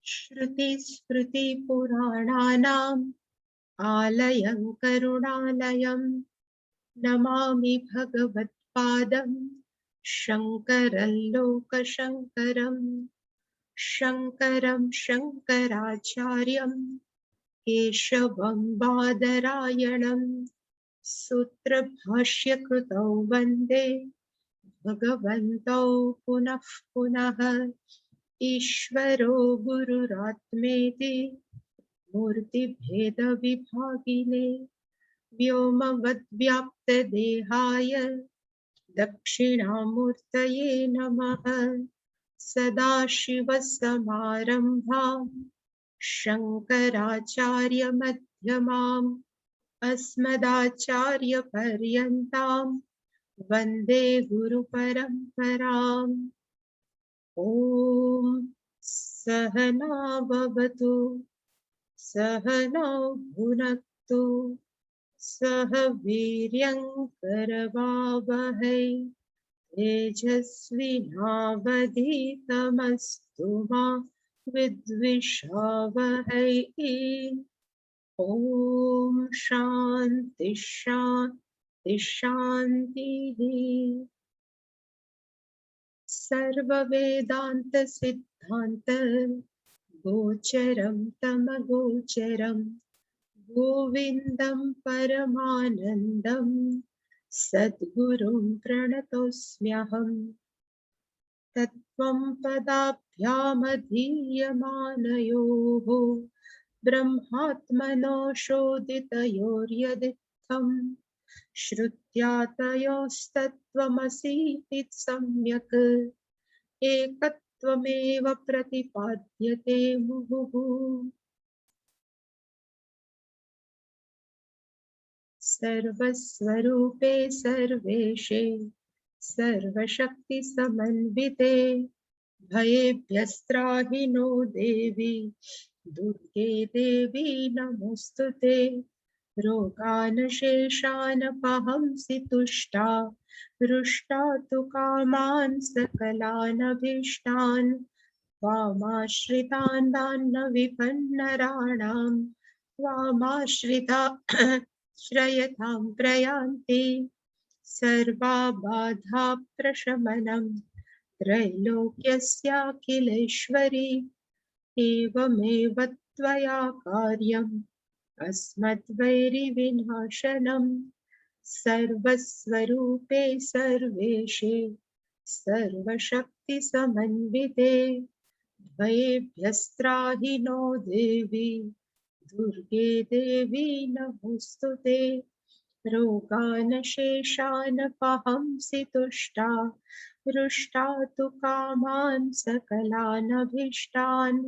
श्रुतिस्मृतिपुराणानाम् आलयं करुणालयं नमामि भगवत्पादं शङ्करं लोकशङ्करम् शङ्करं शङ्कराचार्यं केशवं बादरायणं सूत्रभाष्यकृतौ वन्दे भगवन्तौ पुनः पुनः। ईश्वरो गुरुरात्मेति मूर्तिभेदविभागिने व्योमवद्व्याप्तदेहाय दक्षिणामूर्तये नमः। सदाशिवसमारम्भां शङ्कराचार्यमध्यमाम् अस्मदाचार्यपर्यन्तां वन्दे गुरुपरम्पराम्। ॐ सहना भवतु सहनौ भुनक्तु सह वीर्यं करवावहै तेजस्विनावधीतमस्तु मा विद्विषावहै। ॐ शान्ति शान्ति शान्तिः। सर्ववेदान्त सिद्धान्त गोचरं तमगोचरं गोविन्दं परमानन्दं सद्गुरुं प्रणतोऽस्म्यहम्। तत्त्वं पदाभ्यामधीयमानयोः ब्रह्मात्मनो शोधितयोर्यदित्थम् श्रुत्या तयोस्तत्त्वमसीति सम्यक् एकत्वमेव प्रतिपाद्यते मुहुः। सर्वस्वरूपे सर्वेशे सर्वशक्तिसमन्विते भयेभ्यस्त्राहि नो देवी दुर्गे देवी नमोऽस्तुते। रोगानशेषानपहंसि तुष्टा हृष्टा तु कामान् सकलानभीष्टान् त्वामाश्रितान् दान्न विपन्नराणां त्वामाश्रिता श्रयतां प्रयान्ति। सर्वा बाधा प्रशमनं त्रैलोक्यस्याखिलेश्वरी एवमेव त्वया कार्यम् अस्मद्वैरिविनाशनं। सर्वस्वरूपे सर्वेशे सर्वशक्तिसमन्विते भयेभ्यस्त्राहि नो देवी दुर्गे देवी नमोऽस्तुते। रोगानशेषानपहंसि तुष्टा हृष्टा तु कामान् सकलानभीष्टान्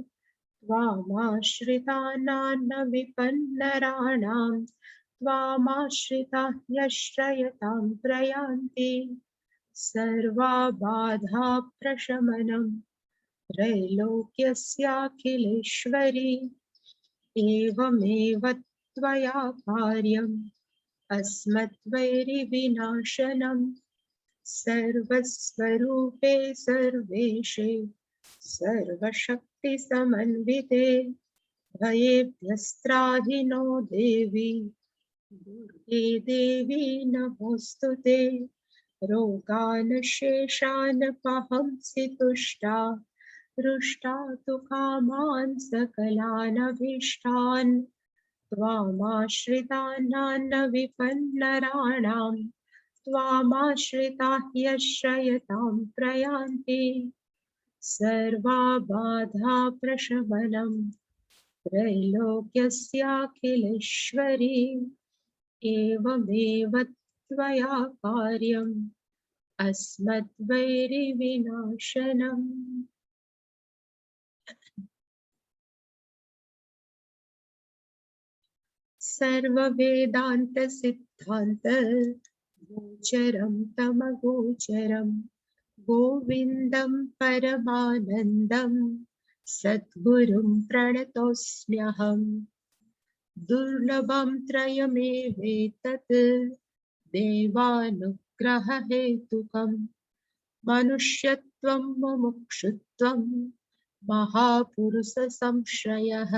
त्वामाश्रितानान्न विपन्नराणां त्वामाश्रिताः यश्रयतां प्रयान्ति। सर्वा बाधा प्रशमनं त्रैलोक्यस्याखिलेश्वरी एवमेव त्वया कार्यम् अस्मद्वैरिविनाशनं। सर्वस्वरूपे सर्वेशे सर्वशक्तिसमन्विते भयेभ्यस्त्राहि नो देवी दुर्गे देवी नमोऽस्तुते। रोगानशेषानपहंसि तुष्टा हृष्टा तु कामान् सकलानभीष्टान् त्वामाश्रितानान्न विपन्नराणां त्वामाश्रिताः यश्रयतां प्रयान्ति। सर्वा बाधा प्रशमनं त्रैलोक्यस्याखिलेश्वरी एवमेव त्वया कार्यम् अस्मद्वैरिविनाशनम्। सर्ववेदान्त सिद्धान्त गोचरं तमगोचरं गोविन्दं परमानन्दं सद्गुरुं प्रणतोऽस्म्यहम्। दुर्लभं त्रयमेवेतत् देवानुग्ररहेतुकम् मनुष्यत्वं मुमुक्षुत्वं महापुरुष संश्रयः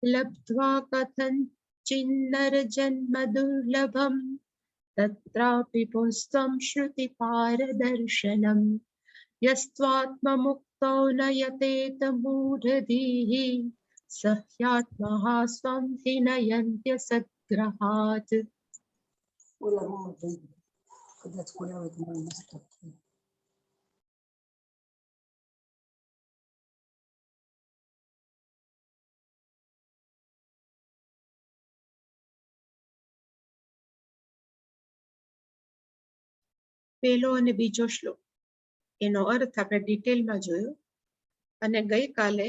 लब्ध्वा कथञ्चिन्नर जन्म दुर्लभम् तत्रापि पुंस्त्वं श्रुतिपारदर्शनम् यस्त्वात्ममुक्तो न यतेत मूढधीः स ह्यात्महा स्वं हि नयन्त्य सद्ग्रहात् પહેલો અને બીજો શ્લોક એનો અર્થ આપણે ડિટેલમાં જોયો અને ગઈકાલે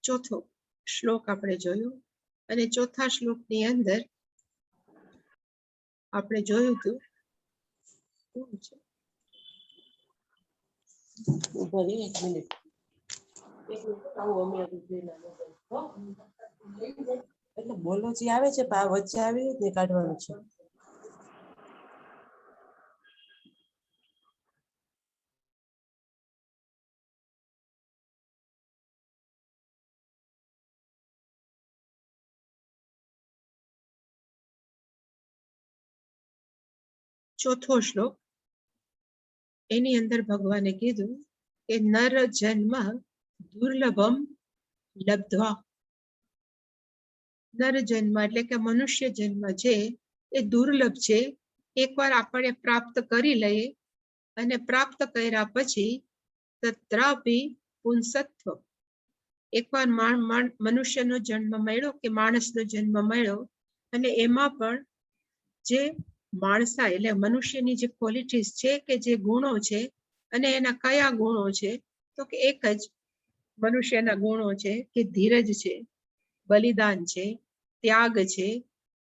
ચોથો શ્લોક આપણે જોયો અને ચોથા શ્લોકની અંદર આપણે જોયું હતું એટલે બોલો જે આવે છે વચ્ચે આવી ને કાઢવાનું છે. ચોથો શ્લોક એની અંદર ભગવાને કીધું કે નર જન્મ દુર્લભમ લબ્ધ્વા. નર જન્મ એટલે કે મનુષ્ય જન્મ છે એ દુર્લભ છે. એકવાર આપણે પ્રાપ્ત કરી લઈએ અને પ્રાપ્ત કર્યા પછી તત્રાપી પુંસત્વ, એકવાર મનુષ્યનો જન્મ મળ્યો કે માણસનો જન્મ મળ્યો અને એમાં પણ જે માણસા એટલે મનુષ્યની જે ક્વોલિટીઝ છે કે જે ગુણો છે અને એના કયા ગુણો છે તો કે એક જ મનુષ્યના ગુણો છે કે ધીરજ છે, બલિદાન છે, ત્યાગ છે,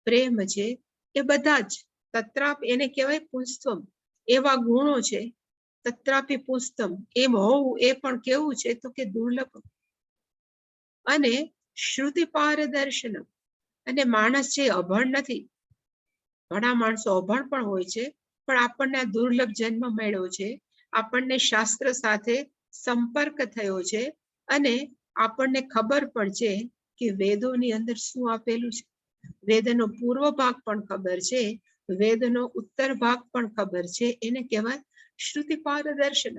પ્રેમ છે. એ બધા જ તત્રાપ એને કહેવાય પુંસ્તમ, એવા ગુણો છે. તત્રાપી પુસ્તમ એમ હોવું એ પણ કેવું છે તો કે દુર્લભ. અને શ્રુતિ પારદર્શનમ, અને માણસ છે અભણ નથી. ઘણા માણસો અભણ પણ હોય છે પણ આપણને આ દુર્લભ જન્મ મળ્યો છે, આપણને શાસ્ત્ર સાથે સંપર્ક થયો છે અને આપણને ખબર પણ છે કે વેદોની અંદર શું આપેલું છે. વેદનો પૂર્વ ભાગ પણ ખબર છે, વેદનો ઉત્તર ભાગ પણ ખબર છે. એને કહેવાય શ્રુતિ પારદર્શન.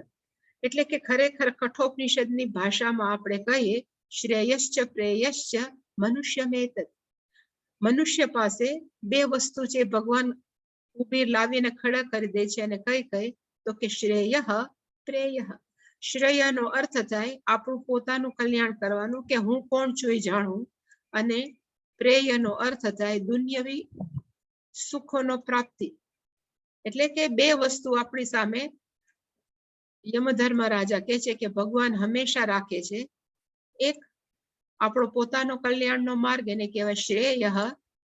એટલે કે ખરેખર કઠોપનિષદની ભાષામાં આપણે કહીએ શ્રેયશ્ચ પ્રેયશ્ચ મનુષ્યમેતત. મનુષ્ય પાસે બે વસ્તુ છે, ભગવાન ઉભી લાવીને ખડા કરી દે છે અને કઈ કઈ તો કે શ્રેય પ્રેય. શ્રેયનો અર્થ થાય આપણું પોતાનું કલ્યાણ કરવાનું કે હું કોણ છું એ જાણવું, અને પ્રેયનો અર્થ થાય દુન્યવી સુખોનો પ્રાપ્તિ. એટલે કે બે વસ્તુ આપણી સામે યમધર્મ રાજા કહે છે કે ભગવાન હંમેશા રાખે છે. એક આપણો પોતાનો કલ્યાણનો માર્ગ એને કહેવાય શ્રેય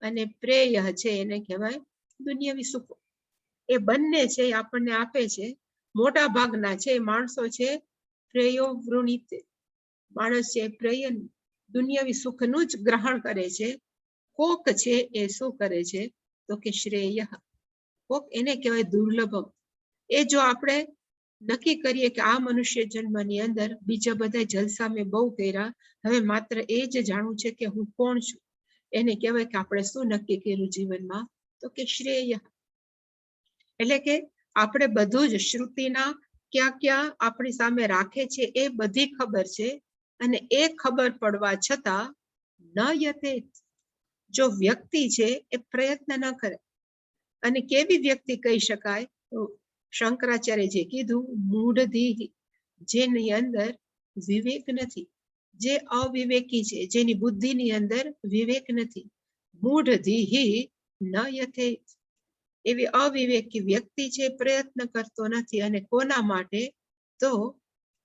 અને પ્રેય છે એને કહેવાય દુન્યવી સુખો. એ બંને છે એ આપણને આપે છે. મોટા ભાગના છે માણસો છે પ્રેયો વૃણીતે, માણસ છે પ્રેય દુન્યવી સુખનું જ ગ્રહણ કરે છે. કોક છે એ શું કરે છે તો કે શ્રેય, કોક એને કહેવાય દુર્લભમ. એ જો આપણે નક્કી કરીએ કે આ મનુષ્ય જન્મની અંદર બીજા બધા જલસા મેં બહુ કર્યા, હવે માત્ર એ જ જાણવું છે કે હું કોણ છું, એને કહેવાય કે આપણે શું નક્કી કર્યું જીવનમાં તો કે શ્રેય. એટલે કે આપણે બધું જ શ્રુતિના ક્યાં ક્યાં આપણી સામે રાખે છે એ બધી ખબર છે. અને એ ખબર પડવા છતાં ન યતે, જો વ્યક્તિ છે એ પ્રયત્ન ન કરે. અને કેવી વ્યક્તિ કહી શકાય તો શંકરાચાર્ય જે કીધું મૂઢધી, જેની અંદર વિવેક નથી, જે અવિવેકી છે, જેની બુદ્ધિની અંદર વિવેક નથી. મૂઢધી ન યથે, એવી અવિવેકી વ્યક્તિ છે પ્રયત્ન કરતો નથી. અને કોના માટે તો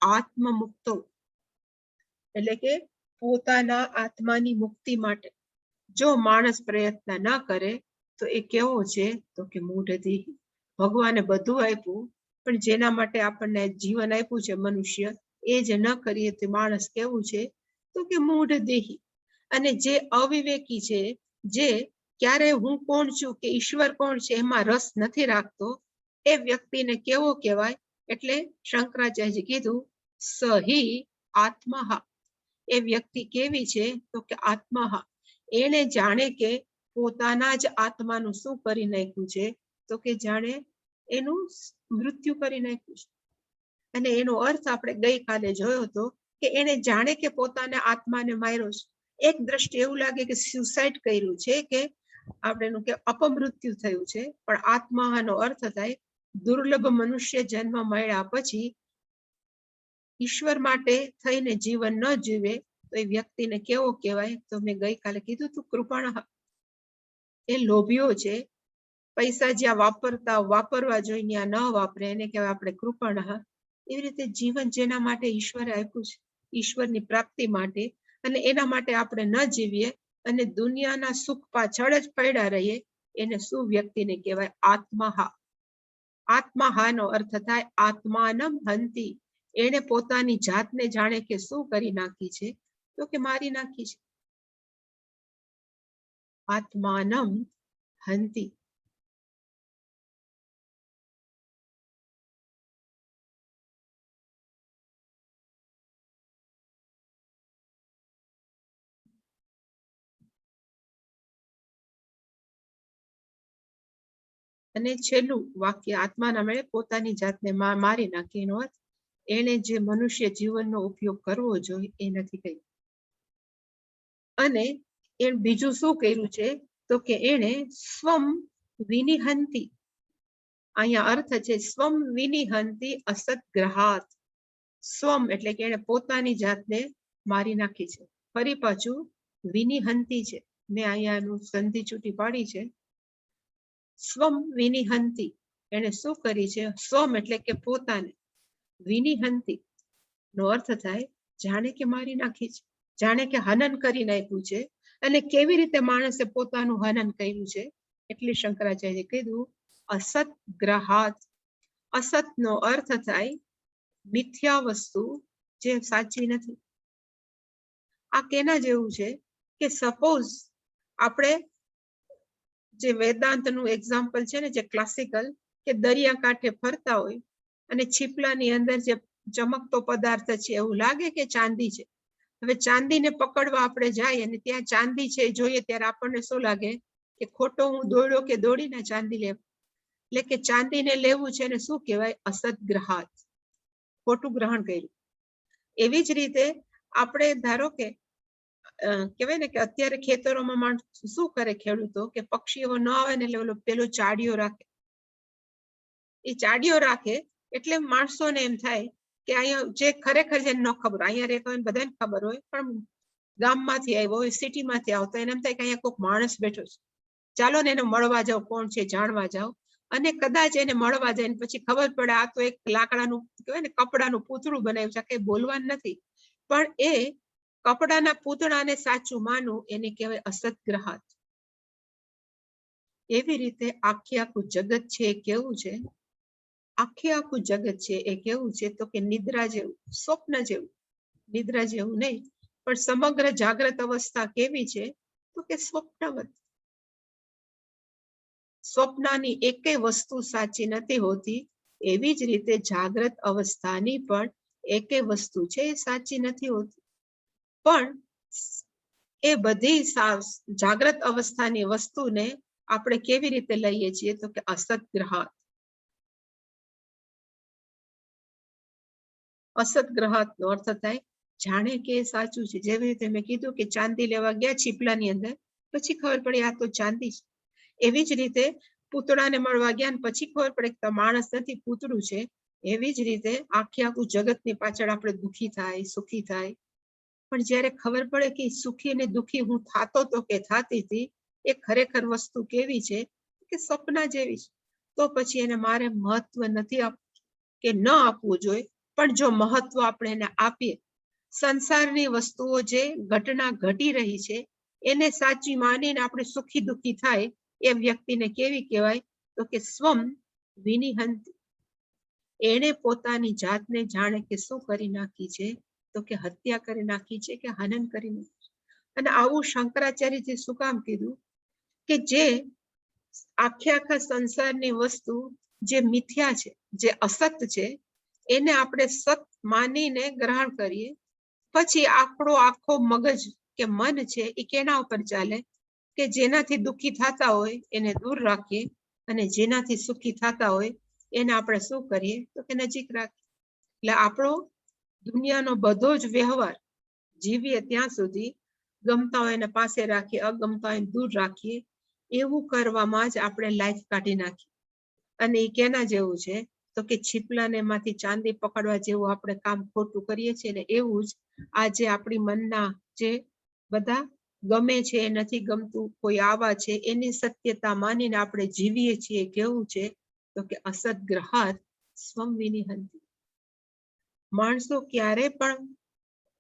આત્મમુક્તો, એટલે કે પોતાના આત્માની મુક્તિ માટે જો માણસ પ્રયત્ન ન કરે તો એ કેવો છે તો કે મૂઢધી. ભગવાને બધું આપ્યું પણ જેના માટે આપણને જીવન આપ્યું છે મનુષ્ય, એ જ ન કરીએ તો માણસ કેવું છે તો કે મૂઢદેહી. અને જે અવિવેકી છે, જે ક્યારે હું કોણ છું કે ઈશ્વર કોણ છે એમાં રસ નથી રાખતો, એ વ્યક્તિને કેવો કહેવાય એટલે શંકરાચાર્યજી કીધું સહી આત્મા, એ વ્યક્તિ કેવી છે તો કે આત્મા, એને જાણે કે પોતાના જ આત્માનું શું કરી નાખ્યું છે તો કે જાણે એનું મૃત્યુ કરી નાખ્યું છે. અને એનો અર્થ આપણે ગઈકાલે જોયો હતો કે એને જાણે કે પોતાના આત્માને માર્યો છે. એક દ્રષ્ટિ એવું લાગે કે સ્યુસાઇડ કર્યું છે, કે આપણે એનું કે અપમૃત્યુ થયું છે, પણ આત્માનો અર્થ થાય દુર્લભ મનુષ્ય જન્મ મળ્યા પછી ઈશ્વર માટે થઈને જીવન ન જીવે તો એ વ્યક્તિને કેવો કહેવાય? તો મેં ગઈકાલે કીધું તું, કૃપણ. એ લોભીઓ છે, પૈસા જ્યાં વાપરવા જોઈએ ત્યાં ન વાપરે, એને કહેવાય આપણે કૃપણ. એવી રીતે જીવન જેના માટે ઈશ્વરે આપ્યું છે, ઈશ્વરની પ્રાપ્તિ માટે, અને એના માટે આપણે ન જીવીએ અને દુનિયાના સુખ પાછળ જ પડ્યા રહીએ, એને શું વ્યક્તિને કહેવાય? આત્મા. આત્માનો અર્થ થાય આત્માનમ હંતિ, એને પોતાની જાતને જાણે કે શું કરી નાખી છે તો કે મારી નાખી છે. આત્માનમ હંતિ. અને છેલ્લું વાક્ય, આત્માના મેળે પોતાની જાતને મારી નાખી, એનો અર્થ એને જે મનુષ્ય જીવનનો ઉપયોગ કરવો જોઈએ એ નથી કર્યું. અને એ બીજું શું કર્યું છે તો કે એને સ્વમ વિનિહંતિ, અહીંયા અર્થ છે સ્વમ વિનિહંતિ અસદગ્રહાત. સ્વમ એટલે કે એને પોતાની જાતને મારી નાખી છે. ફરી પાછું વિનિહંતિ છે, મેં અહીંયાનું સંધિ છૂટી પાડી છે. સ્વમ વિનિહંતિ, એને શું કરી છે? સ્વમ એટલે કે પોતાને, વિનિહંતિ નો અર્થ થાય જાણે કે મારી નાખી છે, જાણે કે હનન કરી નાખ્યું છે. અને કેવી રીતે માણસે પોતાનું હનન કર્યું છે? એટલે શંકરાચાર્ય કીધું અસત ગ્રહાત. અસત નો અર્થ થાય મિથ્યા વસ્તુ, જે સાચી નથી. આ કેના જેવું છે કે સપોઝ આપણે જે વેદાંતનું એક્ઝામ્પલ છે ને, જે ક્લાસિકલ, કે દરિયાકાંઠે ફરતા હોય અને છીપલાની અંદર જે ચમકતો પદાર્થ છે એવું લાગે કે ચાંદી છે. હવે ચાંદીને પકડવા આપણે જાય અને ત્યાં ચાંદી છે જોઈએ ત્યારે આપણને શું લાગે કે ખોટો હું દોડ્યો કે દોડીને ચાંદી લેવ. એટલે કે ચાંદીને લેવું છે ને શું કહેવાય? અસદગ્રહાત, ખોટું ગ્રહણ કર્યું. એવી જ રીતે આપણે ધારો કે કહેવાય ને કે અત્યારે ખેતરોમાં માણસ શું કરે, ખેડૂતો, કે પક્ષીઓ ન આવે ને એટલે પેલો ચાડીઓ રાખે. એ ચાડીઓ રાખે એટલે માણસોને એમ થાય કે અહીંયા જે ખરેખર જેને ન ખબર, અહીંયા રહેતો હોય બધાને ખબર હોય, પણ ગામમાંથી આવ્યો હોય, સિટીમાંથી આવતો, એને એમ થાય કે અહીંયા કોઈક માણસ બેઠો છે, ચાલો ને એને મળવા જાવ, કોણ છે જાણવા જાવ. અને કદાચ એને મળવા જાય ને પછી ખબર પડે આ તો એક લાકડાનું કહેવાય ને કપડાનું પૂતળું બનાવ્યું છે, કઈ બોલવાનું નથી, પણ એ કપડાના પૂતળાને સાચું માનવું એને કહેવાય અસદગ્રહાત. એવી રીતે આખું જગત છે એ કેવું છે? આખું જગત છે એ કેવું છે તો કે નિદ્રા જેવું, સ્વપ્ન જેવું. નિદ્રા જેવું નહીં, પણ સમગ્ર જાગ્રત અવસ્થા કેવી છે તો કે સ્વપ્નવત. સ્વપ્નની એકેય વસ્તુ સાચી નથી હોતી, એવી જ રીતે જાગ્રત અવસ્થાની પણ એકેય વસ્તુ છે એ સાચી નથી હોતી. પણ એ બધી જાગ્રત અવસ્થાની વસ્તુને આપણે કેવી રીતે લઈએ છીએ તો કે અસદગ્રહાત. અસદગ્રહાત નો અર્થ થાય જાણે કે એ સાચું છે. જેવી રીતે મેં કીધું કે ચાંદી લેવા ગયા છીપલાની અંદર, પછી ખબર પડી આ તો ચાંદી છે. એવી જ રીતે પૂતળાને મળવા ગયા પછી ખબર પડે કે માણસ નથી, પૂતળું છે. એવી જ રીતે આખું જગતની પાછળ આપણે દુઃખી થાય, સુખી થાય, પણ જયારે ખબર પડે કે સુખી અને દુઃખી હું થાતો તો કે થાતી હતી, એ ખરેખર વસ્તુ કેવી છે કે સપના જેવી છે. તો પછી એને મારે મહત્વ નથી આપવું કે ન આપવું જોઈએ, પણ જો મહત્વ આપણે એને આપીએ, સંસારની વસ્તુઓ જે ઘટના ઘટી રહી છે એને સાચી માનીને આપણે સુખી દુઃખી થાય, એ વ્યક્તિને કેવી કહેવાય તો કે સ્વમ વિનિહંતિ. એને પોતાની જાતને જાણે કે શું કરી નાખી છે તો કે હત્યા કરી નાખી છે, કે હનન કરી નાખી છે. અને આવું શંકરાચાર્યજી શું કામ કીધું કે જે આખા સંસારની વસ્તુ જે મિથ્યા છે, જે અસત છે, એને આપણે સત માનીને ગ્રહણ કરીએ પછી આપણો આખો મગજ કે મન છે એ કેના ઉપર ચાલે કે જેનાથી દુઃખી થતા હોય એને દૂર રાખીએ અને જેનાથી સુખી થતા હોય એને આપણે શું કરીએ તો કે નજીક રાખીએ. એટલે આપણો દુનિયાનો બધો જ વ્યવહાર જીવીએ ત્યાં સુધી ગમતા હોય એને પાસે રાખીએ, અગમતા હોય દૂર રાખીએ, એવું કરવામાં જ આપણે લાઈફ કાઢી નાખીએ. અને એ કેના જેવું છે તો કે છીપલાને એમાંથી ચાંદી પકડવા જેવું આપણે કામ ખોટું કરીએ છીએ ને એવું જ આજે આપણી મનના જે બધા ગમે છે નથી ગમતું કોઈ આવા છે એની સત્યતા માનીને આપણે જીવીએ છીએ. કેવું છે તો કે અસદ ગ્રહાત સ્વમ વિનિહંતિ. માણસો ક્યારે પણ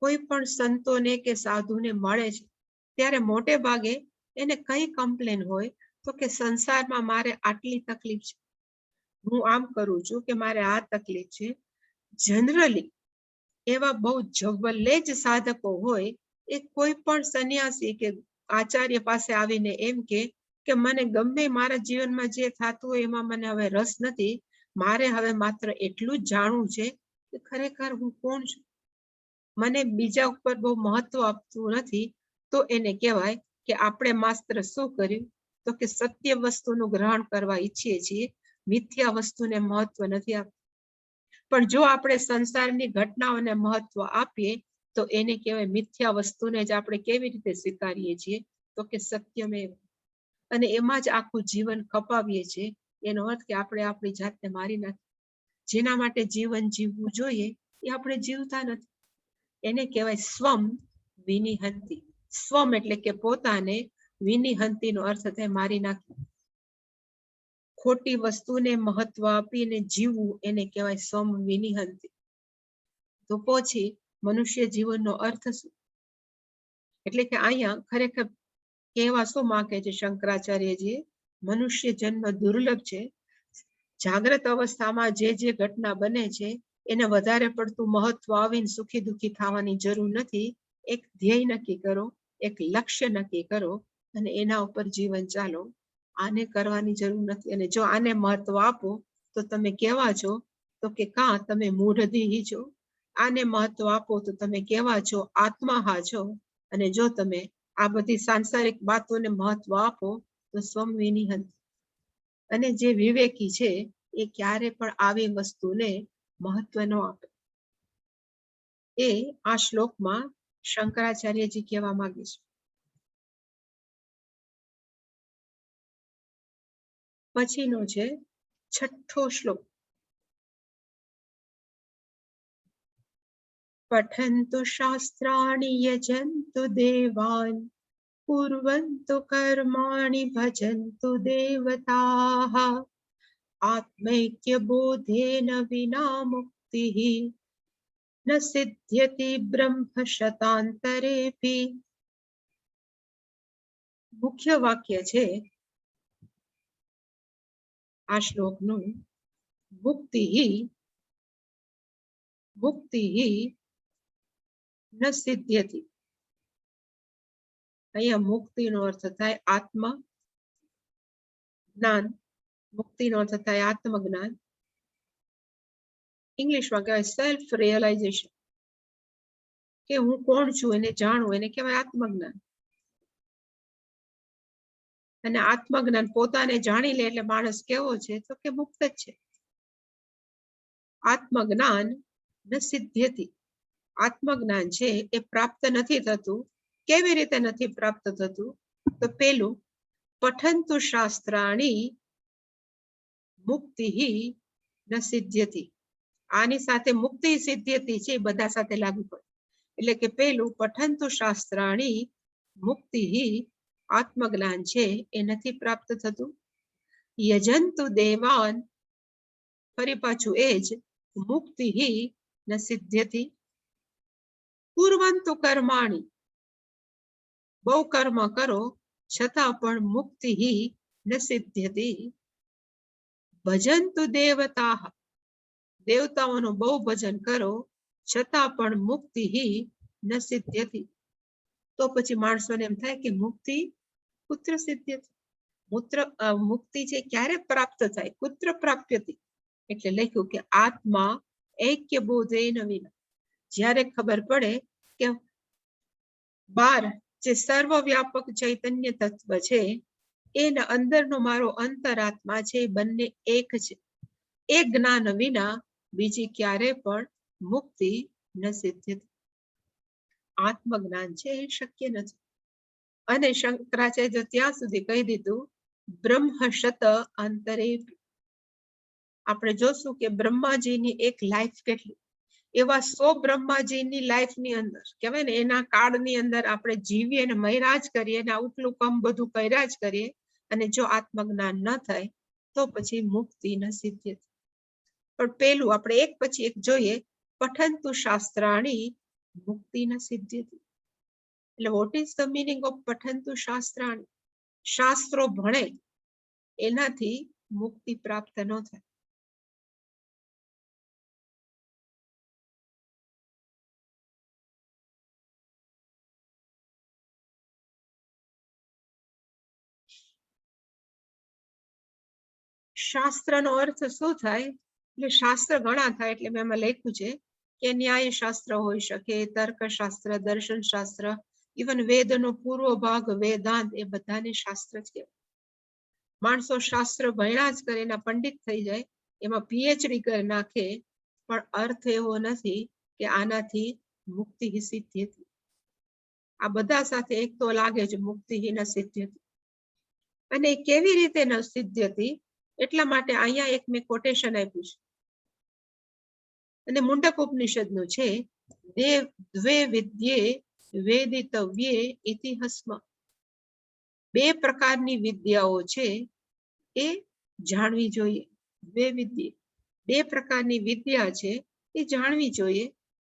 કોઈ પણ સંતોને કે સાધુને મળે છે ત્યારે મોટે ભાગે એને કઈ કમ્પ્લેન હોય તો કે સંસારમાં મારે આટલી તકલીફ છે, હું આમ કરું છું કે મારે આ તકલીફ છે. જનરલી એવા બહુ જવલ્લે જ સાધકો હોય એ કોઈ પણ સંન્યાસી કે આચાર્ય પાસે આવીને એમ કે મને ગમે મારા જીવનમાં જે થતું હોય એમાં મને હવે રસ નથી, મારે હવે માત્ર એટલું જ જાણવું છે કે ખરેખર હું કોણ છું, મને બીજા ઉપર બહુ મહત્વ આપતું નથી. તો એને કહેવાય કે આપણે માત્ર શું કર્યું તો કે સત્ય વસ્તુનું ગ્રહણ કરવા ઈચ્છીએ છીએ, મિથ્યા વસ્તુને મહત્વ નથી આપતું. પણ જો આપણે સંસારની ઘટનાઓને મહત્વ આપીએ તો એને કહેવાય મિથ્યા વસ્તુને જ આપણે કેવી રીતે સ્વીકારીએ છીએ તો કે સત્યમેવ. અને એમાં જ આખું જીવન ખપાવીએ છીએ. એનો અર્થ કે આપણે આપણી જાતને મારી નાખીએ. જેના માટે જીવન જીવવું જોઈએ એ આપણે જીવતા નથી. એને કહેવાય સ્વમ વિનિહંતિ. સ્વમ એટલે કે પોતાને, વિનિહંતિનો અર્થ થાય મારી નાખવું. ખોટી વસ્તુને મહત્વ આપીને જીવવું એને કહેવાય સ્વમ વિનિહંતિ. તો પછી મનુષ્ય જીવનનો અર્થ શું? એટલે કે અહીંયા ખરેખર કહેવા શું માંગે છે શંકરાચાર્યજી? મનુષ્ય જન્મ દુર્લભ છે. જાગ્રત અવસ્થામાં જે ઘટના બને છે એને વધારે પડતું મહત્વ આવીને સુખી દુઃખી થવાની જરૂર નથી. એક ધ્યેય નક્કી કરો, એક લક્ષ્ય નક્કી કરો અને એના ઉપર જીવન ચાલો. આને કરવાની જરૂર નથી. અને જો આને મહત્વ આપો તો તમે કેવા છો તો કે કાં તમે મૂઢદેહી છો, આને મહત્વ આપો તો તમે કેવા છો આત્માહા છો, અને જો તમે આ બધી સાંસારિક વાતોને મહત્વ આપો તો સ્વમ વિનિહંત. અને જે વિવેકી છે એ ક્યારે પણ આવી વસ્તુને મહત્વ ન આપે. એ આ શ્લોકમાં શંકરાચાર્યજી કહેવા માંગે છે. પછીનો છે 6ઠ્ઠો શ્લોક. પઠન્તુ શાસ્ત્રાણિ યજન્તુ દેવાન કુર્વન્તુ કર્માણિ ભજન્તુ દેવતાઃ આત્મૈક્ય બોધેન વિના મુક્તિઃ ન સિદ્ધ્યતિ બ્રહ્મ શતાંતરેપી. મુખ્ય વાક્ય છે આ શ્લોકનું મુક્તિઃ ન સિદ્ધ્યતિ. અહીંયા મુક્તિનો અર્થ થાય આત્મ જ્ઞાન. મુક્તિનો અર્થ થાય આત્મજ્ઞાન. ઇંગ્લિશમાં કહેવાય સેલ્ફ રિયલાઇઝેશન, કે હું કોણ છું એને જાણવું, એને કહેવાય આત્મજ્ઞાન. અને આત્મજ્ઞાન પોતાને જાણી લે એટલે માણસ કેવો છે તો કે મુક્ત જ છે. આત્મજ્ઞાન ન સિદ્ધ્યતિ. આત્મજ્ઞાન છે એ પ્રાપ્ત નથી થતું. કેવી રીતે નથી પ્રાપ્ત થતું? તો પેલું પઠન્તુ શાસ્ત્રાણી મુક્તિઃ ન સિદ્ધ્યતિ. આની સાથે મુક્તિ સિદ્ધ્યતિ છે બધા સાથે લાગુ પડે. એટલે કે પેલું પઠન્તુ શાસ્ત્રાણી મુક્તિઃ, આત્મજ્ઞાન છે એ નથી પ્રાપ્ત થતું. યજન્તુ દેવાન, ફરી પાછું એ જ મુક્તિઃ ન સિદ્ધ્યતિ. કુર્વન્તુ કર્માણિ, બહુ કર્મ કરો છતાં પણ મુક્તિઃ ન સિદ્ધ્યતિ. ભજન્તુ દેવતાઃ, દેવતાઓનું બહુ ભજન કરો છતાં પણ મુક્તિઃ ન સિદ્ધ્યતિ. તો પછી માણસોને એમ થાય કે મુક્તિ કુત્ર સિદ્ધ્યતિ. મુક્તિ છે ક્યારે પ્રાપ્ત થાય? કુત્ર પ્રાપ્યતિ. એટલે લખ્યું કે આત્મા ઐક્ય બોધેન વિના. જ્યારે ખબર પડે કે 12 જે સર્વવ્યાપક ચૈતન્ય તત્વ છે એના અંદરનો મારો અંતરાત્મા છે, એ બંને એક છે. એ જ્ઞાન વિના બીજી ક્યારે પણ મુક્તિ ન સિદ્ધ. આત્મજ્ઞાન છે એ શક્ય નથી. અને શંકરાચાર્ય ત્યાં સુધી કહી દીધું, બ્રહ્મ શત અંતરે. આપણે જોશું કે બ્રહ્માજીની એક લાઈફ કેટલી, એવા 100 બ્રહ્માજીની લાઈફની અંદર કહેવાય ને એના કાળની અંદર આપણે જીવીએ અને મૈરાજ કરીએ અને આટલું કામ બધું કર્યા જ કરીએ, અને જો આત્મજ્ઞાન ન થાય તો પછી મુક્તિ ન સિદ્ધ. પણ પેલું આપણે એક પછી એક જોઈએ, પઠંતુ શાસ્ત્રાણી મુક્તિ ન સિદ્ધ. એટલે what is the meaning of પઠંતુ શાસ્ત્રાણી? શાસ્ત્રો ભણે એનાથી મુક્તિ પ્રાપ્ત ન થાય. શાસ્ત્રનો અર્થ શું થાય? એટલે શાસ્ત્ર ઘણા થાય, એટલે મેં એમાં લખ્યું છે કે ન્યાય શાસ્ત્ર હોઈ શકે, તર્કશાસ્ત્ર, દર્શન શાસ્ત્ર, ઇવન વેદનો પૂર્વ ભાગ વેદાંત, એ બધાને શાસ્ત્ર જ કહેવાય. માણસો શાસ્ત્ર ભણ્યા જ કરે, એના પંડિત થઈ જાય, એમાં પીએચડી કરી નાખે, પણ અર્થ એવો નથી કે આનાથી મુક્તિ સિદ્ધ હતી. આ બધા સાથે એક તો લાગે છે મુક્તિ ન સિદ્ધ હતી. અને કેવી રીતે ન સિદ્ધ હતી? એટલા માટે અહીંયા એક મેં કોટેશન આપ્યું છે, અને મુંડક ઉપનિષદનું છે, દ્વે વિદ્યે વેદિતવ્યે ઇતિ હસ્મ. 2 પ્રકારની વિદ્યાઓ છે એ જાણવી જોઈએ. દ્વે વિદ્યે, 2 પ્રકારની વિદ્યા છે એ જાણવી જોઈએ.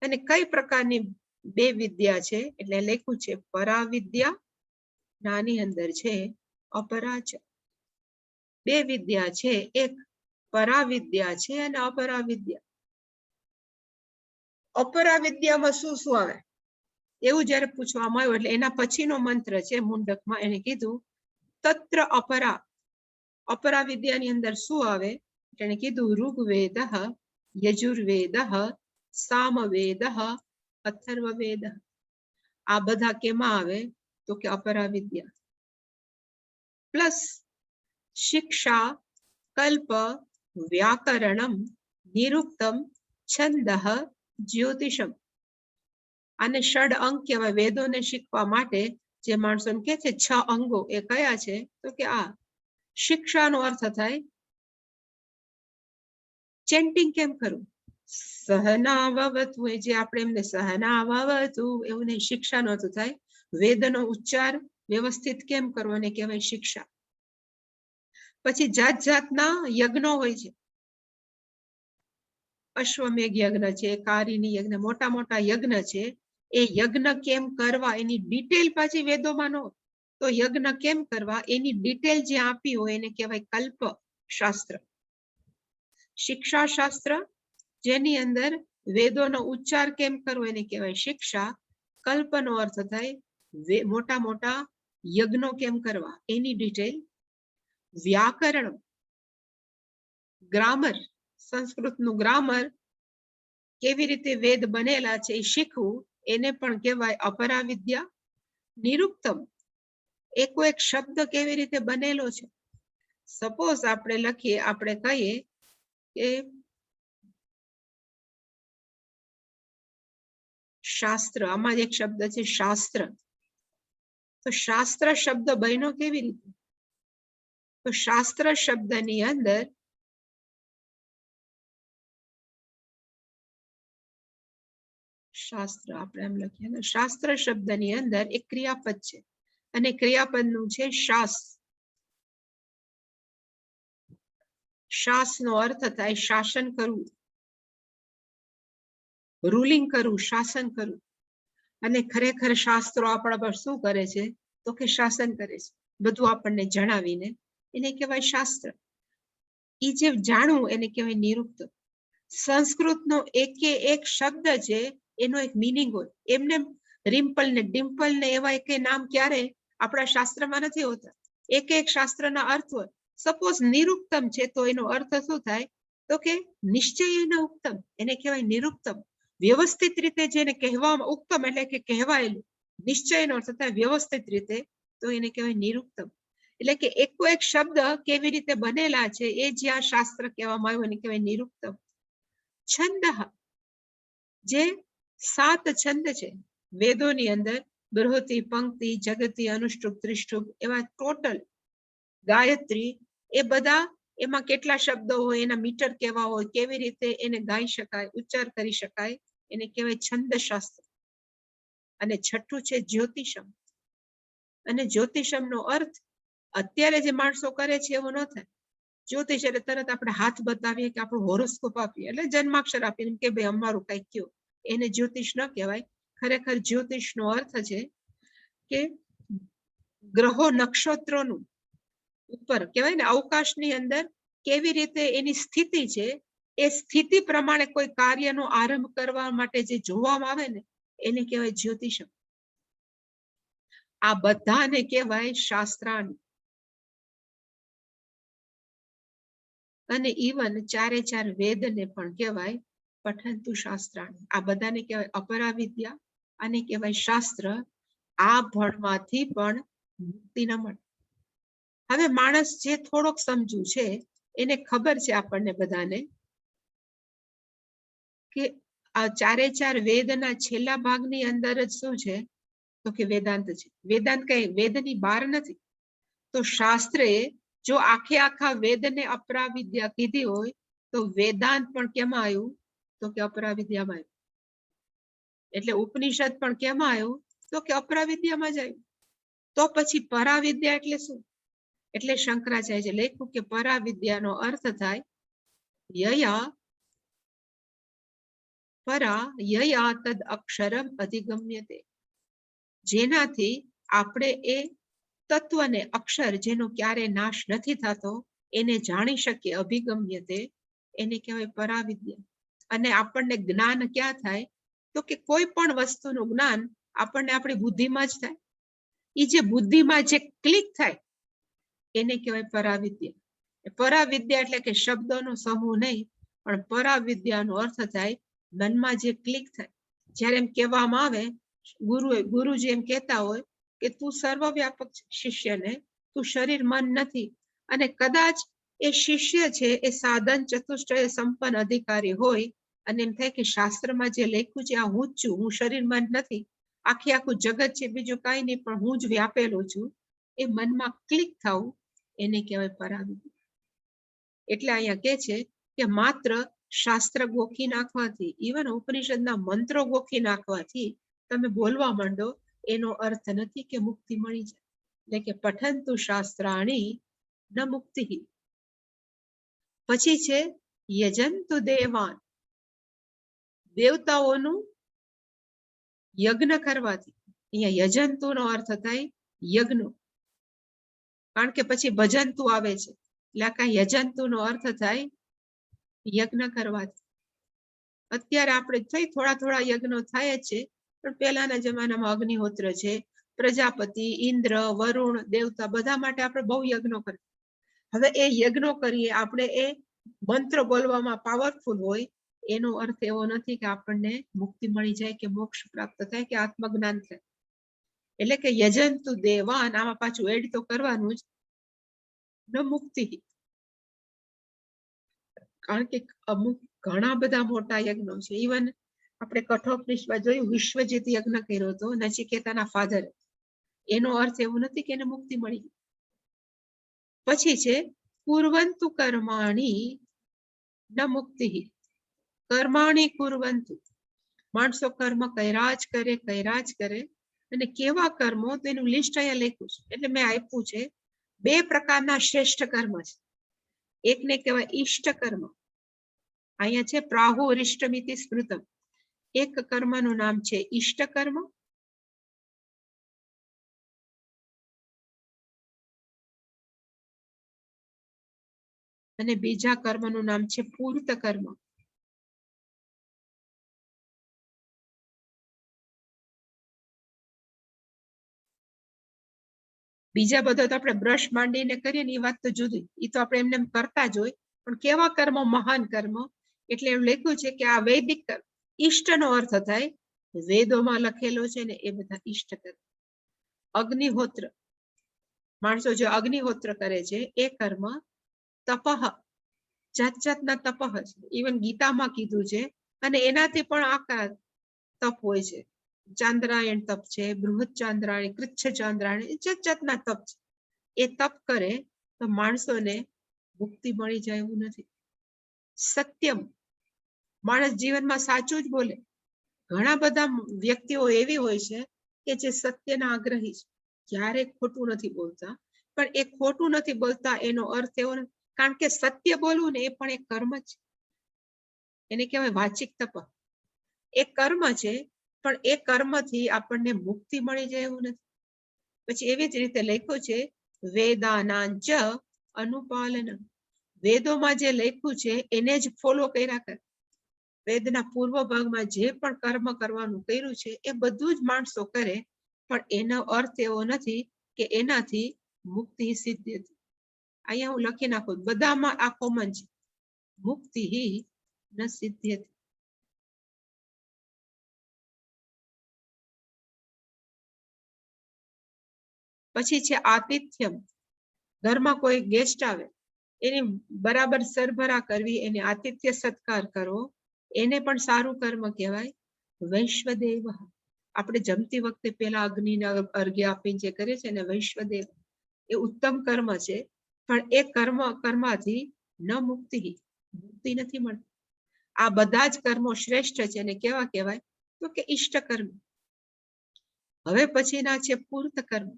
અને કઈ પ્રકારની 2 વિદ્યા છે? એટલે લખ્યું છે પરાવિદ્યા, નાની અંદર છે અપરા. 2 વિદ્યા છે, એક પરાવિદ્યા છે અને અપરાવિદ્યા. અપરાવિદ્યામાં શું શું આવે એવું જયારે પૂછવામાં આવ્યું, એટલે એના પછીનો મંત્ર છે મુંડકમાં, એને કીધું તત્ર અપરા. અપરાવિદ્યાની અંદર શું આવે? એને કીધું ઋગ્વેદ, યજુર્વેદ, સામવેદ, અથર્વવેદ. આ બધા કેમાં આવે? તો કે અપરાવિદ્યા. પ્લસ શિક્ષા, કલ્પ, વ્યાકરણમ, નિરુક્તમ, છંદ, જ્યોતિષમ. આને ષડ અંગ કહેવાય. વેદોને શીખવા માટે જે માણસો કે છે 6 અંગો, એ કયા છે? તો કે આ શિક્ષાનો અર્થ થાય ચેન્ટિંગ કેમ કરવું, સહનાવવતુ, જે આપણે એમને સહનાવવતુ એવું નહીં, શિક્ષાનો અર્થ થાય વેદનો ઉચ્ચાર વ્યવસ્થિત કેમ કરવો, એને કહેવાય શિક્ષા. પછી જાત જાતના યજ્ઞો હોય છે, અશ્વમેઘ યજ્ઞ છે, કારીની યજ્ઞ, મોટા મોટા યજ્ઞ છે. એ યજ્ઞ કેમ કરવા એની ડિટેલ પાછી વેદોમાં ન, તો યજ્ઞ કેમ કરવા એની ડિટેલ જે આપી હોય એને કહેવાય કલ્પ શાસ્ત્ર. શિક્ષા શાસ્ત્ર, જેની અંદર વેદોનો ઉચ્ચાર કેમ કરવો એને કહેવાય શિક્ષા. કલ્પનો અર્થ થાય મોટા મોટા યજ્ઞો કેમ કરવા એની ડિટેલ. વ્યાકરણ, ગ્રામર, સંસ્કૃતનું ગ્રામર, કેવી રીતે વેદ બનેલા છે એ શીખવું, એને પણ કહેવાય અપરાવિદ્યા. નિરુક્તમ, એકો એક શબ્દ કેવી રીતે બનેલો છે. સપોઝ આપણે લખીએ, આપણે કહીએ કે શાસ્ત્ર, આમાં એક શબ્દ છે શાસ્ત્ર. તો શાસ્ત્ર શબ્દ બન્યો કેવી રીતે? તો શાસ્ત્ર શબ્દની અંદર શાસ્ત્ર, આપણે એમ લખીએ ને, શાસ્ત્ર શબ્દની અંદર એક ક્રિયાપદ છે, અને ક્રિયાપદનું છે શાસ. શાસનો અર્થ થાય શાસન કરવું, રૂલિંગ કરવું, શાસન કરવું. અને ખરેખર શાસ્ત્રો આપણા પર શું કરે છે? તો કે શાસન કરે છે, બધું આપણને જણાવીને, એને કહેવાય શાસ્ત્ર. એ જે જાણવું એને કહેવાય નિરુક્ત. સંસ્કૃતનો એકે એક શબ્દ છે એનો એક મિનિંગ હોય. એમને રિમ્પલ ને ડિમ્પલ ને એવા એક નામ ક્યારે આપણા શાસ્ત્રમાં નથી હોતા. એક એક શાસ્ત્રના અર્થ હોય. સપોઝ નિરુક્તમ છે તો એનો અર્થ શું થાય? તો કે નિશ્ચય એના ઉક્તમ, એને કહેવાય નિરુક્તમ. વ્યવસ્થિત રીતે જેને કહેવામાં ઉક્તમ એટલે કે કહેવાયેલું નિશ્ચયનો અર્થ થાય વ્યવસ્થિત રીતે, તો એને કહેવાય નિરુક્તમ. એટલે કે એકો એક શબ્દ કેવી રીતે બનેલા છે એ જ્યાં શાસ્ત્ર કહેવામાં આવ્યું એને કહેવાય નિરુક્તમ. છંદ, જે 7 છંદ છે વેદોની અંદર, બૃહતિ, પંક્તિ, જગતિ, અનુષ્ટુપ, ત્રિષ્ટુપ, એવા ટોટલ ગાયત્રી, એ બધા એમાં કેટલા શબ્દો હોય, એના મીટર કેવા હોય, કેવી રીતે એને ગાઈ શકાય, ઉચ્ચાર કરી શકાય, એને કહેવાય છંદ શાસ્ત્ર. અને છઠ્ઠું છે જ્યોતિષમ. અને જ્યોતિષમનો અર્થ અત્યારે જે માણસો કરે છે એવો ન થાય. જ્યોતિષ એટલે તરત આપણે હાથ બતાવીએ કે આપણું હોરોસ્કોપ આપીએ, એટલે જન્માક્ષર આપીએ કે ભાઈ અમારું કઈ કયો, એને જ્યોતિષ ન કહેવાય. ખરેખર જ્યોતિષનો અર્થ છે કે ગ્રહો નક્ષત્રોનું ઉપર કહેવાય ને અવકાશની અંદર કેવી રીતે એની સ્થિતિ છે, એ સ્થિતિ પ્રમાણે કોઈ કાર્યનો આરંભ કરવા માટે જે જોવામાં આવે ને એને કહેવાય જ્યોતિષમ. આ બધાને કહેવાય શાસ્ત્રાણી. અને ઇવન 4 વેદને પણ કહેવાય પઠંતુ શાસ્ત્રાણી. આ બધાને કહેવાય અપરા વિદ્યા, આને કહેવાય શાસ્ત્ર. આ ભણવાથી પણ મુક્તિ ન મળે. હવે માણસ જે થોડોક સમજુ છે એને ખબર છે આપણને બધાને કે આ 4 વેદના છેલ્લા ભાગની અંદર જ શું છે, તો કે વેદાંત છે. વેદાંત કઈ વેદની બહાર નથી. તો શાસ્ત્રે જો આખા વેદને અપરા વિદ્યા કીધી હોય તો વેદાંત પણ કેમાં આવ્યું, તો કે અપરા વિદ્યામાં આવ્યું. એટલે ઉપનિષદ પણ કેમાં આવ્યું, તો કે અપરા વિદ્યામાં જ આવ્યું. તો પછી પરાવિદ્યા એટલે શું? એટલે શંકરાચાર્ય લખ્યું કે પરાવિદ્યાનો અર્થ થાય યયા પરા યયા તદ અક્ષરમ અધિગમ્યતે. જેનાથી આપણે એ તત્વને, અક્ષર જેનો ક્યારે નાશ નથી થતો, એને જાણી શકીએ. અભિગમ્યતે એને કહેવાય પરાવિદ્યા. અને આપણને જ્ઞાન ક્યાં થાય, તો કે કોઈ પણ વસ્તુનું જ્ઞાન આપણને આપણી બુદ્ધિમાં જ થાય. એ જે બુદ્ધિમાં જે ક્લિક થાય એને કહેવાય પરાવિદ્યા. પરાવિદ્યા એટલે કે શબ્દોનો સમૂહ નહીં, પણ પરાવિદ્યાનો અર્થ થાય મનમાં જે ક્લિક થાય. જ્યારે એમ કહેવામાં આવે, ગુરુજી એમ કહેતા હોય કે તું સર્વવ્યાપક શિષ્યને, તું શરીર મન નથી. અને કદાચ એ શિષ્ય છે એ સાધન ચતુષ્ટય સંપન્ન અધિકારી હોય અને એમ થાય કે શાસ્ત્રમાં જે લખ્યું છે આ હું જ છું, હું શરીર મન નથી, આખું જગત છે બીજું કાંઈ નહીં, પણ હું જ વ્યાપેલો છું, એ મનમાં ક્લિક થવું એને કહેવાય પરાવિદ્યા. એટલે અહીંયા કે છે કે માત્ર શાસ્ત્ર ગોખી નાખવાથી, ઇવન ઉપનિષદના મંત્રો ગોખી નાખવાથી તમે બોલવા માંડો, એનો અર્થ નથી કે મુક્તિ મળી જાય. એટલે કે પઠંતુ શાસ્ત્રાણી ન મુક્તિ. પછી છે યજંતુ દેવાન. દેવતાઓનું યજ્ઞ કરવાથી. અહીંયા યજંતુનો અર્થ થાય યજ્ઞ. કારણ કે પછી ભજંતુ આવે છે, એટલે આ કઈ યજંતુનો અર્થ થાય યજ્ઞ કરવાથી. અત્યારે આપણે થઈ થોડા યજ્ઞો થાય જ છે, પણ પહેલાના જમાનામાં અગ્નિહોત્ર છે, પ્રજાપતિ, ઇન્દ્ર, વરુણ, દેવતા બધા માટે આપણે બહુ યજ્ઞો કરીએ. હવે એ યજ્ઞો કરીએ આપણે, એ મંત્ર બોલવામાં પાવરફુલ હોય, એનો અર્થ એવો નથી કે આપણને મુક્તિ મળી જાય કે મોક્ષ પ્રાપ્ત થાય કે આત્મજ્ઞાન થાય. એટલે કે યજંતુ દેવાન, આમાં પાછું એડ તો કરવાનું જ, ન મુક્તિ. કારણ કે અમુક ઘણા બધા મોટા યજ્ઞો છે. ઇવન આપણે કઠોપનિષદમાં જોયું, વિશ્વજીત યજ્ઞ કર્યો હતો નચિકેતાના ફાધર. એનો અર્થ એવો નથી કે એને મુક્તિ મળી. પછી છે કુર્વંતુ કર્માણી ન મુક્તિ. કર્માણી કુર્વંતુ. માણસો કર્મ કર્યા જ કરે. અને કેવા કર્મો, તો એનું લિસ્ટ અહીંયા લખ્યું છે. એટલે મેં આપ્યું છે 2 પ્રકારના શ્રેષ્ઠ કર્મ છે. એકને કહેવાય ઈષ્ટ કર્મ. અહીંયા છે પ્રાહુરિષ્ટમિતિ સ્મૃતમ. એક કર્મનું નામ છે ઈષ્ટ કર્મ, અને બીજા કર્મનું નામ છે પૂર્ત કર્મ. બીજા બધા તો આપણે બ્રશ માંડીને કરીએ ને એ વાત તો જુદી, એ તો આપણે એમને કરતા જ હોય. પણ કેવા કર્મ? મહાન કર્મ. એટલે એમ લખ્યું છે કે આ વૈદિક કર્મ, ઈષ્ટનો અર્થ થાય વેદોમાં લખેલો છે ને એ બધા ઈષ્ટ કર્મ. અગ્નિહોત્ર, માણસો જે અગ્નિહોત્ર કરે છે એ કર્મ. તપઃ, જાત જાતના તપઃ છે, ઇવન ગીતામાં કીધું છે. અને એનાથી પણ આકાર તપ હોય છે. ચાંદ્રાયણ તપ છે, બૃહદ ચાંદ્રાયણ, કૃચ્છ ચાંદ્રાયણ, જાત જાતના તપ છે. એ તપ કરે તો માણસોને મુક્તિ મળી જાય એવું નથી. સત્યમ, માણસ જીવનમાં સાચું જ બોલે. ઘણા બધા વ્યક્તિઓ એવી હોય છે કે જે સત્યના આગ્રહી છે, ક્યારેય ખોટું નથી બોલતા. પણ એ ખોટું નથી બોલતા એનો અર્થ એવો નથી, કારણ કે સત્ય બોલવું ને એ પણ એક કર્મ છે. એને કહેવાય વાચિક તપ. એ કર્મ છે, પણ એ કર્મથી આપણને મુક્તિ મળી જાય એવું નથી. પછી એવી જ રીતે લખ્યું છે વેદાનાંચ અનુપાલન, વેદોમાં જે લખ્યું છે એને જ ફોલો કર્યા કરે. વેદના પૂર્વ ભાગમાં જે પણ કર્મ કરવાનું કર્યું છે એ બધું જ માણસો કરે, પણ એનો અર્થ એવો નથી કે એનાથી મુક્તિ સિદ્ધિ હતી. અહીંયા હું લખી નાખું, બધામાં આ કોમન છે, મુક્તિ ન સિદ્ધિ હતી. પછી છે આતિથ્યમ, ઘરમાં કોઈ ગેસ્ટ આવે એની બરાબર સરભરા કરવી, એને આતિથ્ય સત્કાર કરવો, એને પણ સારું કર્મ કહેવાય. વૈશ્વદેવ, આપણે જમતી વખતે પેલા અગ્નિના અર્ઘ્ય આપીને જે કરીએ છીએ ને વૈશ્વદેવ, એ ઉત્તમ કર્મ છે. પણ એ કર્મથી ન મુક્તિ, મુક્તિ નથી મળતી. આ બધા જ કર્મો શ્રેષ્ઠ છે અને કેવા કહેવાય તો કે ઈષ્ટ કર્મ. હવે પછીના છે પૂર્ત કર્મ,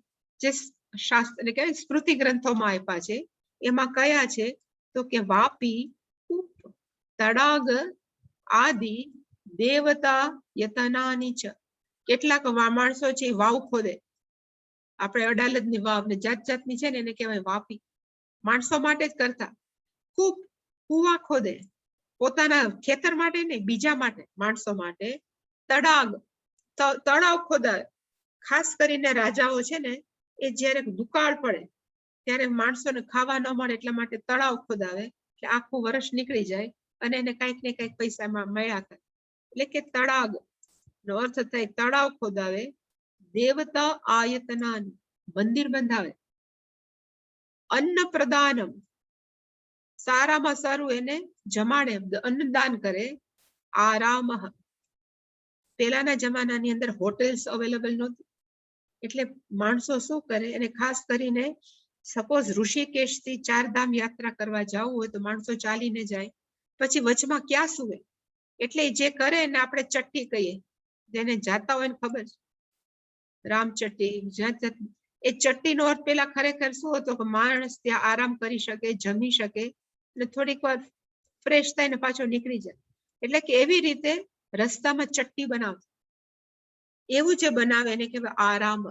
જે શાસ્ત્ર કહેવાય સ્મૃતિ ગ્રંથોમાં આપ્યા છે. એમાં કયા છે તો કે વાપી, કૂપ, તડાગ આદિ દેવતા યતનાની ચ. કેટલાક માણસો છે વાવ ખોદે, આપણે અડાલજની વાવ ને જાત જાતની છે ને એને કહેવાય વાપી, માણસો માટે જ કરતા. કૂપ, કુવા ખોદે, પોતાના ખેતર માટે નહીં, બીજા માટે, માણસો માટે. તડાગ, તળાવ ખોદાય, ખાસ કરીને રાજાઓ છે ને એ જ્યારે દુકાળ પડે ત્યારે માણસોને ખાવા ન મળે એટલા માટે તળાવ ખોદાવે, કે આખું વર્ષ નીકળી જાય અને એને કંઈક ને કંઈક પૈસામાં મળ્યા કરે. એટલે કે તળાગ નો અર્થ થાય તળાવ ખોદાવે. દેવતા આયતનાન, મંદિર બંધાવે. અન્ન પ્રદાનમ, સારામાં સારું એને જમાડે, અન્નદાન કરે. આરામ, પેલાના જમાનાની અંદર હોટેલ્સ અવેલેબલ નહોતી, એટલે માણસો શું કરે, અને ખાસ કરીને સપોઝ ઋષિકેશ થી 4 ધામ યાત્રા કરવા જવું હોય તો માણસો ચાલીને જાય, પછી વચમાં ક્યાં સુવે, એટલે જે કરે એને આપણે ચટ્ટી કહીએ, જેને જાતા હોય ને ખબર છે, રામચટ્ટી, એ ચટ્ટીનો અર્થ પેલા ખરેખર શું હતો કે માણસ ત્યાં આરામ કરી શકે, જમી શકે અને થોડીક વાર ફ્રેશ થઈને પાછો નીકળી જાય. એટલે કે એવી રીતે રસ્તામાં ચટ્ટી બનાવતા, એવું જે બનાવે એને કહેવાય આરામ.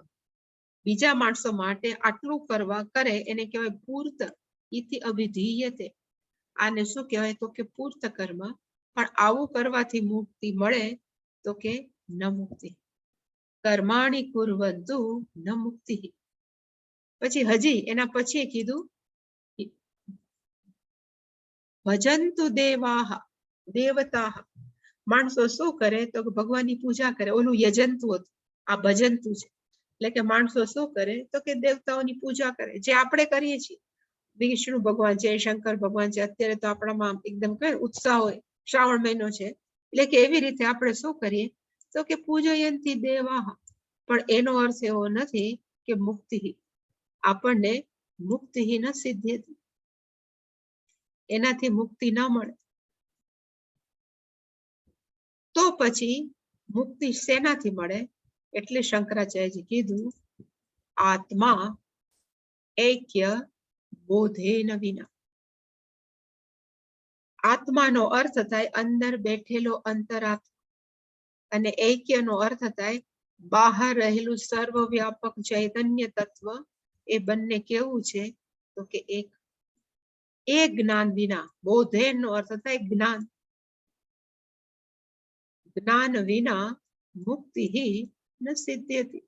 બીજા માણસો માટે આટલું કરવા કરે એને કહેવાય પૂર્ત. ઇતિ અભિધીયતે, આને શું કહેવાય તો કે પૂર્ત કર્મ. પણ આવું કરવાથી મુક્તિ મળે તો કે ન મુક્તિ. કર્માણી કુર્વંતુ ન મુક્તિ. પછી હજી એના પછી કીધું ભજંતુ દેવાહ, દેવતા. માણસો શું કરે તો ભગવાનની પૂજા કરે, ઓલું યજંતુ હતું, આ ભજંતુ છે. એટલે કે માણસો શું કરે તો કે દેવતાઓની પૂજા કરે, જે આપણે કરીએ છીએ. વિષ્ણુ ભગવાન છે, શંકર ભગવાન છે, અત્યારે તો આપણામાં એકદમ કઈ ઉત્સાહ હોય, શ્રાવણ મહિનો છે, એટલે કે એવી રીતે આપણે શું કરીએ તો કે પૂજયંતી દેવાહ. પણ એનો અર્થ એવો નથી કે મુક્તિ, આપણને મુક્તિ ન સિદ્ધિ, એનાથી મુક્તિ ન મળે. તો પછી મુક્તિ શેનાથી મળે, એટલે શંકરાચાર્યજી કીધું આત્મા ઐક્ય બોધેન વિના. આત્માનો અર્થ થાય અંદર બેઠેલો અંતરાત્મા, અને ઐક્યનો અર્થ થાય બહાર રહેલું સર્વવ્યાપક ચૈતન્ય તત્વ. એ બંને કેવું છે તો કે એક. એ જ્ઞાન વિના, બોધેન નો અર્થ થાય જ્ઞાન, જ્ઞાન વિના મુક્તિ ન સિદ્ધ્યતિ.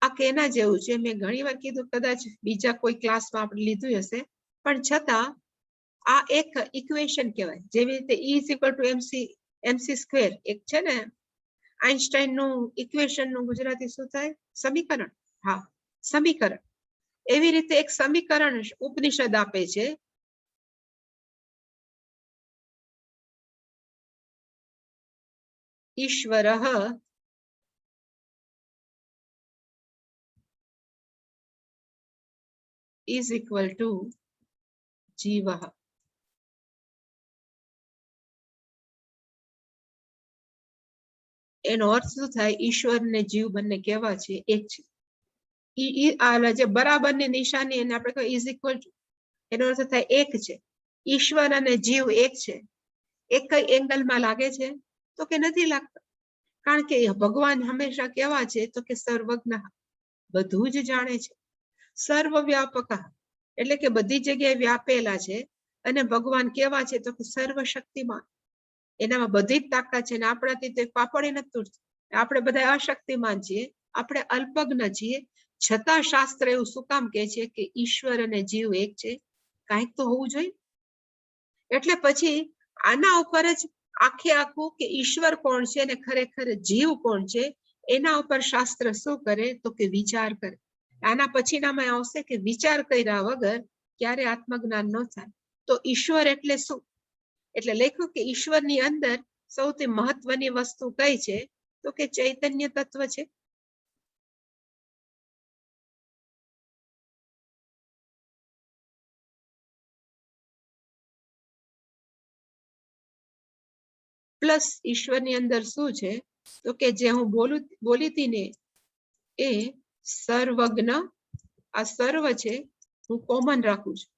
આ કેના જેવું છે, મેં ઘણી વાર કીધું, કદાચ બીજા કોઈ ક્લાસમાં આપણે લીધું હશે, પણ છતાં આ એક ઇક્વેશન કહેવાય. જેવી રીતે E = mc² એક છે ને આઈન્સ્ટાઈન નું ઇક્વેશન નું ગુજરાતી શું થાય? સમીકરણ. હા, સમીકરણ. એવી રીતે એક સમીકરણ ઉપનિષદ આપે છે. ઈશ્વરઃ = જીવઃ. એનો અર્થ શું થાય? ઈશ્વર ને જીવ બંને કેવા છે? એક છે. જે બરાબરની નિશાની એને આપણે કહે = એનો અર્થ થાય એક છે. ઈશ્વર અને જીવ એક છે. એક કઈ એંગલમાં લાગે છે? તો કે નથી લાગતા. કારણ કે ભગવાન હંમેશા કેવા છે? તો કે સર્વજ્ઞ, બધું જ જાણે છે. સર્વવ્યાપક, એટલે કે બધી જગ્યાએ વ્યાપેલા છે. અને ભગવાન કેવા છે? તો કે સર્વશક્તિમાન, એનામાં બધી જ તાકાત છે. અને આપણાથી તો પાપડી નથી તૂટતી. આપણે બધા અશક્તિમાન છીએ, આપણે અલ્પજ્ઞ છીએ. છતાં શાસ્ત્ર એવું શું કામ કહે છે કે ઈશ્વર અને જીવ એક છે? કાંઈક તો હોવું જોઈએ. એટલે પછી આના ઉપર જ આખું કે ઈશ્વર કોણ છે અને ખરેખર જીવ કોણ છે એના ઉપર શાસ્ત્ર શું કરે? તો કે વિચાર કરે. આના પછીનામાં આવશે કે વિચાર કર્યા વગર ક્યારે આત્મજ્ઞાન ન થાય. તો ઈશ્વર એટલે શું? એટલે લખ્યું કે ઈશ્વરની અંદર સૌથી મહત્વની વસ્તુ કઈ છે? તો કે ચૈતન્ય તત્વ છે. પ્લસ ઈશ્વરની અંદર શું છે? તો કે જે હું બોલી હતી ને એ સર્વજ્ઞ. આ સર્વ છે હું કોમન રાખું છું.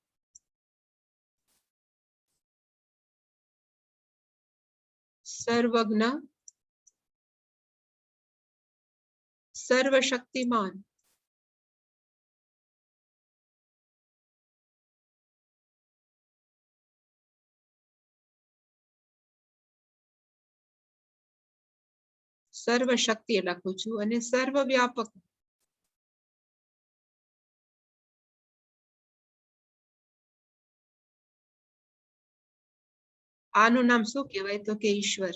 સર્વજ્ઞ, સર્વશક્તિમાન, સર્વશક્તિ લખું છું. અને સર્વવ્યાપક, આનું નામ શું કહેવાય? તો કે ઈશ્વર.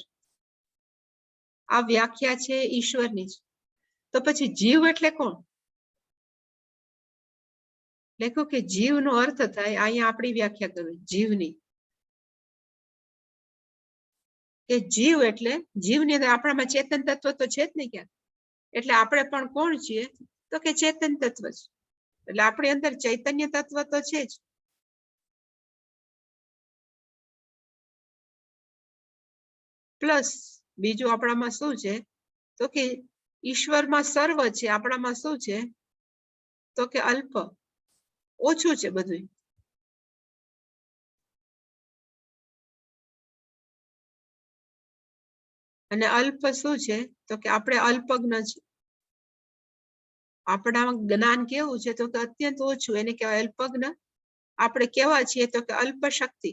આ વ્યાખ્યા છે ઈશ્વરની જ. તો પછી જીવ એટલે કોણ? લખો કે જીવનો અર્થ થાય, અહીંયા આપણી વ્યાખ્યા કરવી જીવની, કે જીવ એટલે જીવની અંદર આપણામાં ચેતન તત્વ તો છે જ નહીં ક્યાં. એટલે આપણે પણ કોણ છીએ? તો કે ચેતન તત્વ છે. એટલે આપણી અંદર ચૈતન્ય તત્વ તો છે જ. પ્લસ બીજું આપણામાં શું છે? તો કે ઈશ્વરમાં સર્વ છે, આપણામાં શું છે? તો કે અલ્પ, ઓછું છે બધું. અને અલ્પ શું છે? તો કે આપણે અલ્પજ્ઞ છે. આપણામાં જ્ઞાન કેવું છે? તો કે અત્યંત ઓછું, એને કહેવાય અલ્પજ્ઞ. આપણે કેવા છીએ? તો કે અલ્પ શક્તિ.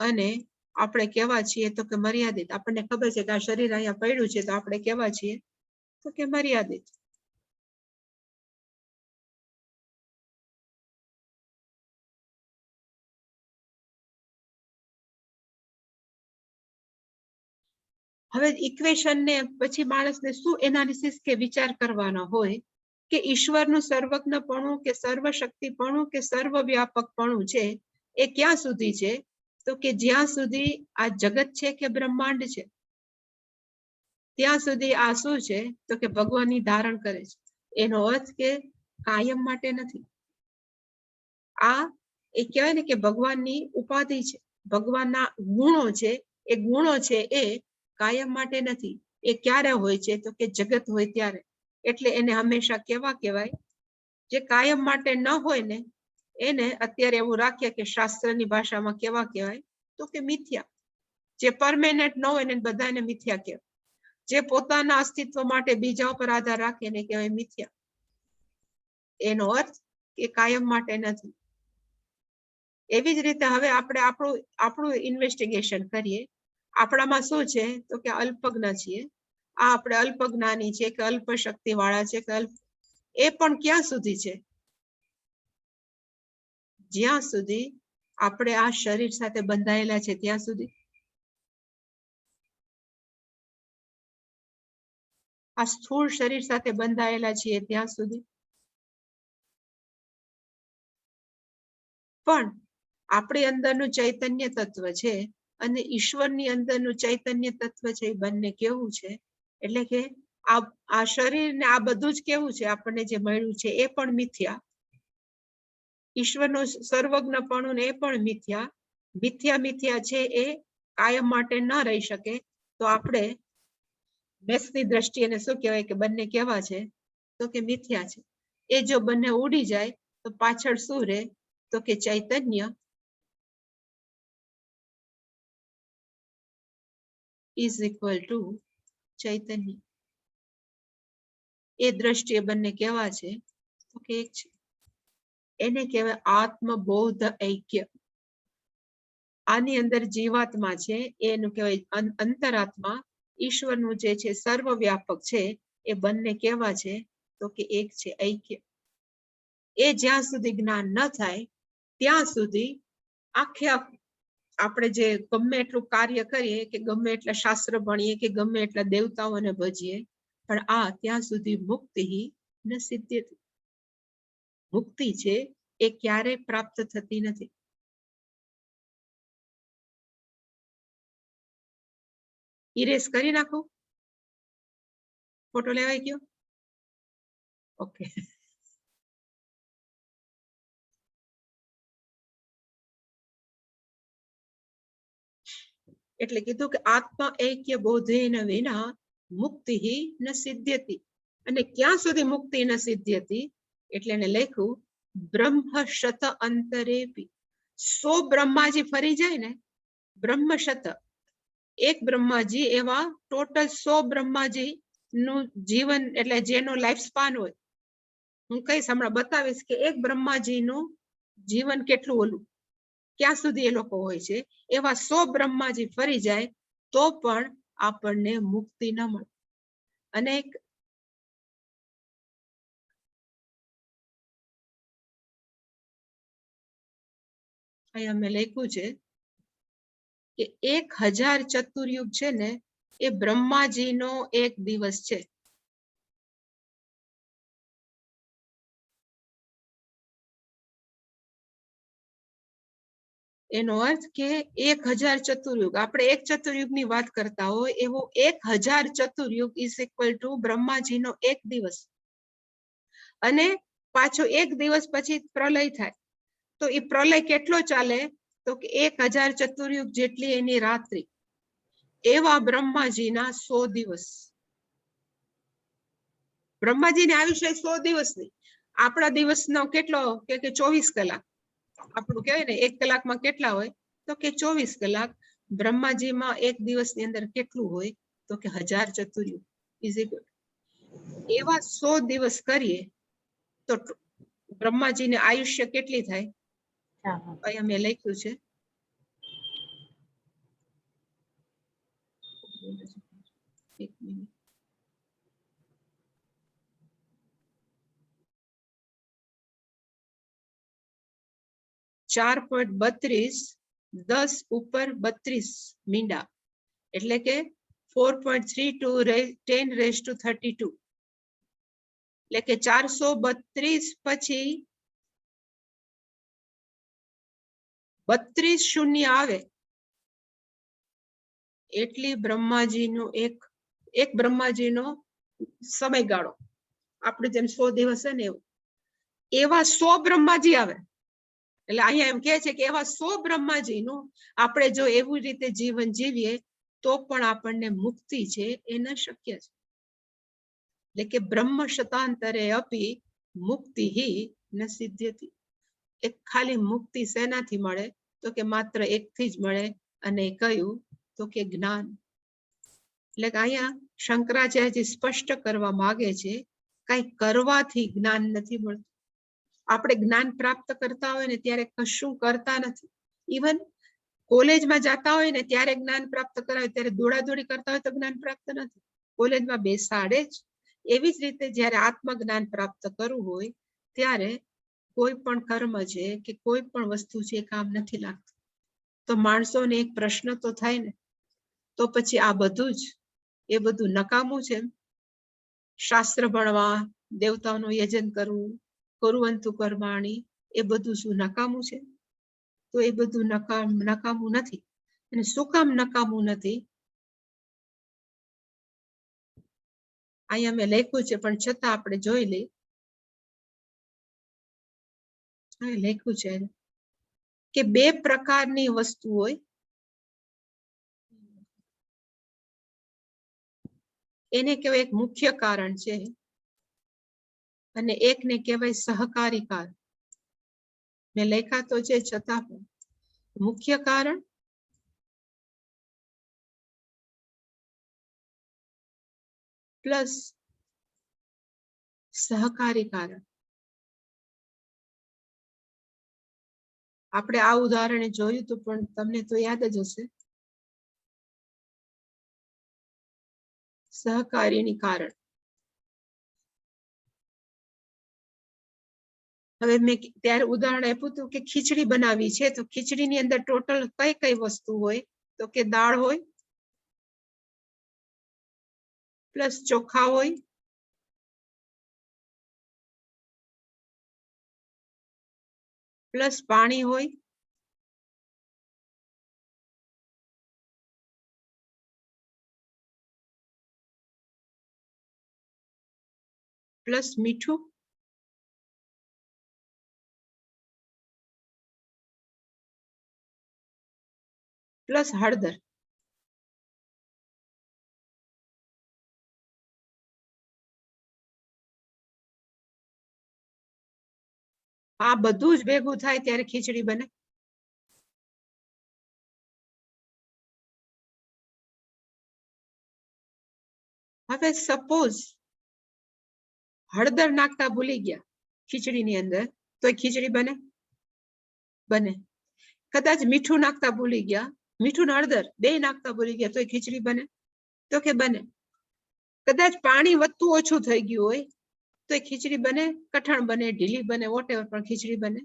અને આપણે કેવા છીએ? તો કે મર્યાદિત. આપણને ખબર છે કે આ શરીર અહીંયા પડ્યું છે, તો આપણે કેવા છીએ? તો કે મર્યાદિત. હવે ઇક્વેશન ને પછી માણસને શું એનાલિસિસ કે વિચાર કરવાનો હોય કે ઈશ્વરનું સર્વજ્ઞપણું કે સર્વશક્તિપણું કે સર્વવ્યાપકપણું છે એ ક્યાં સુધી છે? તો કે જ્યાં સુધી આ જગત છે કે બ્રહ્માંડ છે ત્યાં સુધી આ શું છે? તો કે ભગવાનની ધારણ કરે છે. એનો અર્થ કે કાયમ માટે નથી. આ એ કહેવાય ને કે ભગવાનની ઉપાધિ છે, ભગવાનના ગુણો છે. એ ગુણો છે એ કાયમ માટે નથી. એ ક્યારે હોય છે? તો કે જગત હોય ત્યારે. એટલે એને હંમેશા કેવા કહેવાય? જે કાયમ માટે ન હોય ને એને અત્યારે એવું રાખીએ કે શાસ્ત્રની ભાષામાં કેવા કહેવાય? તો કે મિથ્યા. જે પરમેનન્ટ ન હોય ને બધાને મિથ્યા કહેવાય. જે પોતાના અસ્તિત્વ માટે બીજા ઉપર આધાર રાખે એને કહેવાય મિથ્યા. એનો અર્થ કે કાયમ માટે નથી. એવી જ રીતે હવે આપણે આપણું ઇન્વેસ્ટિગેશન કરીએ. આપણામાં શું છે તો કે અલ્પજ્ઞ છીએ. આ આપણે અલ્પજ્ઞાની છે કે અલ્પ શક્તિ વાળા છે કે એ પણ ક્યાં સુધી છે? જ્યાં સુધી આપણે આ શરીર સાથે બંધાયેલા છે ત્યાં સુધી. આ સ્થૂળ શરીર સાથે બંધાયેલા છીએ ત્યાં સુધી. પણ આપણી અંદરનું ચૈતન્ય તત્વ છે અને ઈશ્વરની અંદરનું ચૈતન્ય તત્વ છે, એ બંને કેવું છે? એટલે કે આ શરીર ને આ બધું જ કેવું છે? આપણને જે મળ્યું છે એ પણ મિથ્યા. ઈશ્વરનું સર્વજ્ઞપણું એ પણ મિથ્યા. મિથ્યા છે એ કાયમ માટે ન રહી શકે. તો આપણે મેથની દ્રષ્ટિએ શું કહેવાય કે બંને કેવા છે? તો કે મિથ્યા છે. એ જો બંને ઉડી જાય તો પાછળ શું રહે? તો કે ચૈતન્ય ઇઝ ઇક્વલ ટુ ચૈતન્ય. એ દ્રષ્ટિએ બંને કેવા છે? તો કે એક છે. એને કહેવાય આત્મબોધ ઐક્ય. આની અંદર જીવાત્મા છે એનું કહેવાય અંતરાત્મા. ઈશ્વરનું જે છે સર્વવ્યાપક છે એ બંને કેવા છે? તો કે એક છે, ઐક્ય. એ જ્યાં સુધી જ્ઞાન ન થાય ત્યાં સુધી આપણે જે ગમે એટલું કાર્ય કરીએ કે ગમે એટલા શાસ્ત્ર ભણીએ કે ગમે એટલા દેવતાઓને ભજીએ, પણ આ ત્યાં સુધી મુક્તિ ન સિદ્ધ્યતિ. મુક્તિ છે એ ક્યારેય પ્રાપ્ત થતી નથી. ઇરેસ કરી નાખો. ફોટો લેવાઈ ગયો? ઓકે. એટલે કીધું કે આત્મ ઐક્ય બોધેન વિના મુક્તિ ન સિદ્ધ્યતિ. અને ક્યાં સુધી મુક્તિ ન સિદ્ધ્યતિ? એટલે એને લખ્યું બ્રહ્મ શત અંતરેપી. 100 બ્રહ્માજી ફરી જાય ને, બ્રહ્મ શત, એક બ્રહ્માજી એવા ટોટલ 100 બ્રહ્માજી નું જીવન એટલે જેનો લાઈફ સ્પાન હોય. હું કહીશ, હમણાં બતાવીશ કે એક બ્રહ્માજી નું જીવન કેટલું ઓલું, ક્યાં સુધી એ લોકો હોય છે. એવા 100 બ્રહ્માજી ફરી જાય તો પણ આપણને મુક્તિ ન મળે. અને અહીંયા મેં લખ્યું છે કે 1000 ચતુર્યુગ છે ને એ બ્રહ્માજીનો એક દિવસ છે. એનો અર્થ કે 1000 ચતુર્યુગ, આપણે એક ચતુર્યુગ ની વાત કરતા હોય એવો 1000 ચતુર્યુગ ઇઝ ઇક્વલ ટુ બ્રહ્માજીનો એક દિવસ. અને પાછો એક દિવસ પછી પ્રલય થાય તો એ પ્રલય કેટલો ચાલે? તો કે 1000 ચતુર્યુગ જેટલી એની રાત્રિ. એવા બ્રહ્માજીના 100 દિવસ. બ્રહ્માજીને આયુષ્ય 100 દિવસની. આપણા દિવસનો કેટલો કે 24 કલાક. આપણું કહેવાય ને 1 કલાકમાં કેટલા હોય? તો કે 24 કલાક. બ્રહ્માજીમાં એક દિવસની અંદર કેટલું હોય? તો કે 1000 ચતુર્યુગ ઇઝ ઇક્વલ. એવા 100 દિવસ કરીએ તો બ્રહ્માજીને આયુષ્ય કેટલી થાય? અહીંયા મેં લખ્યું છે એક મિનિટ. 4.32 10 ઉપર 32 મીંડા એટલે કે 4.32 10⁻32 એટલે કે 432 પછી 32 શૂન્ય આવે એટલી બ્રહ્માજીનો એક બ્રહ્માજીનો સમયગાળો. આપણે જેમ 100 દિવસ છે ને એવું એવા 100 બ્રહ્માજી આવે. એટલે અહીંયા એમ કહે છે કે એવા 100 બ્રહ્માજીનું આપણે જો એવી રીતે જીવન જીવીએ તો પણ આપણને મુક્તિ છે એ ન શક્ય છે. એટલે કે બ્રહ્મ શતાંતરે અપી મુક્તિ ન સિદ્ધ્યતિ. એક ખાલી મુક્તિ શેનાથી મળે? તો કે માત્ર એકથી જ મળે. અને કયું? તો કે જ્ઞાન. એટલે કે અહીંયા શંકરાચાર્યજી સ્પષ્ટ કરવા માંગે છે કઈ કરવાથી જ્ઞાન નથી મળતું. આપણે જ્ઞાન પ્રાપ્ત કરતા હોય ને ત્યારે કશું કરતા નથી. ઇવન કોલેજમાં જતા હોય ને ત્યારે જ્ઞાન પ્રાપ્ત કરાવે, ત્યારે દોડાદોડી કરતા હોય તો જ્ઞાન પ્રાપ્ત નથી, કોલેજમાં બેસાડે જ. એવી જ રીતે જ્યારે આત્મજ્ઞાન પ્રાપ્ત કરવું હોય ત્યારે કોઈ પણ કર્મ છે કે કોઈ પણ વસ્તુ છે એ કામ નથી લાગતું. તો માણસોને એક પ્રશ્ન તો થાય ને, તો પછી આ બધું જ એ બધું નકામું છે? શાસ્ત્ર ભણવા, દેવતાઓનું યજન કરવું, કરુવંતુ કર્માણી, એ બધું શું નકામું છે? તો એ બધું નકામું નથી. અને શું કામ નકામું નથી? અહીંયા મેં લખ્યું છે પણ છતાં આપણે જોઈ લઈ. લખ્યું છે કે બે પ્રકારની વસ્તુ હોય, એને કહેવાય એક મુખ્ય કારણ છે અને એકને કહેવાય સહકારી કારણ. મેં લખ્યા તો છે છતાં પણ મુખ્ય કારણ પ્લસ સહકારી કારણ. આપણે આ ઉદાહરણ જોયું હતું પણ તમને તો યાદ જ હશે. સહકારીની કારણ. હવે મેં ત્યારે ઉદાહરણ આપ્યું હતું કે ખીચડી બનાવી છે, તો ખીચડીની અંદર ટોટલ કઈ કઈ વસ્તુ હોય? તો કે દાળ હોય, પ્લસ ચોખા હોય, પ્લસ પાણી હોય, પ્લસ મીઠું, પ્લસ હળદર. આ બધું જ ભેગું થાય ત્યારે ખીચડી બને. હવે સપોઝ હળદર નાખતા ભૂલી ગયા ખીચડીની અંદર, તો એ ખીચડી બને? બને. કદાચ મીઠું નાખતા ભૂલી ગયા, મીઠું ને હળદર બે નાખતા ભૂલી ગયા, તો એ ખીચડી બને? તો કે બને. કદાચ પાણી વધતું ઓછું થઈ ગયું હોય તો એ ખીચડી બને, કઠણ બને, ઢીલી બને, વોટેવર, પણ ખીચડી બને.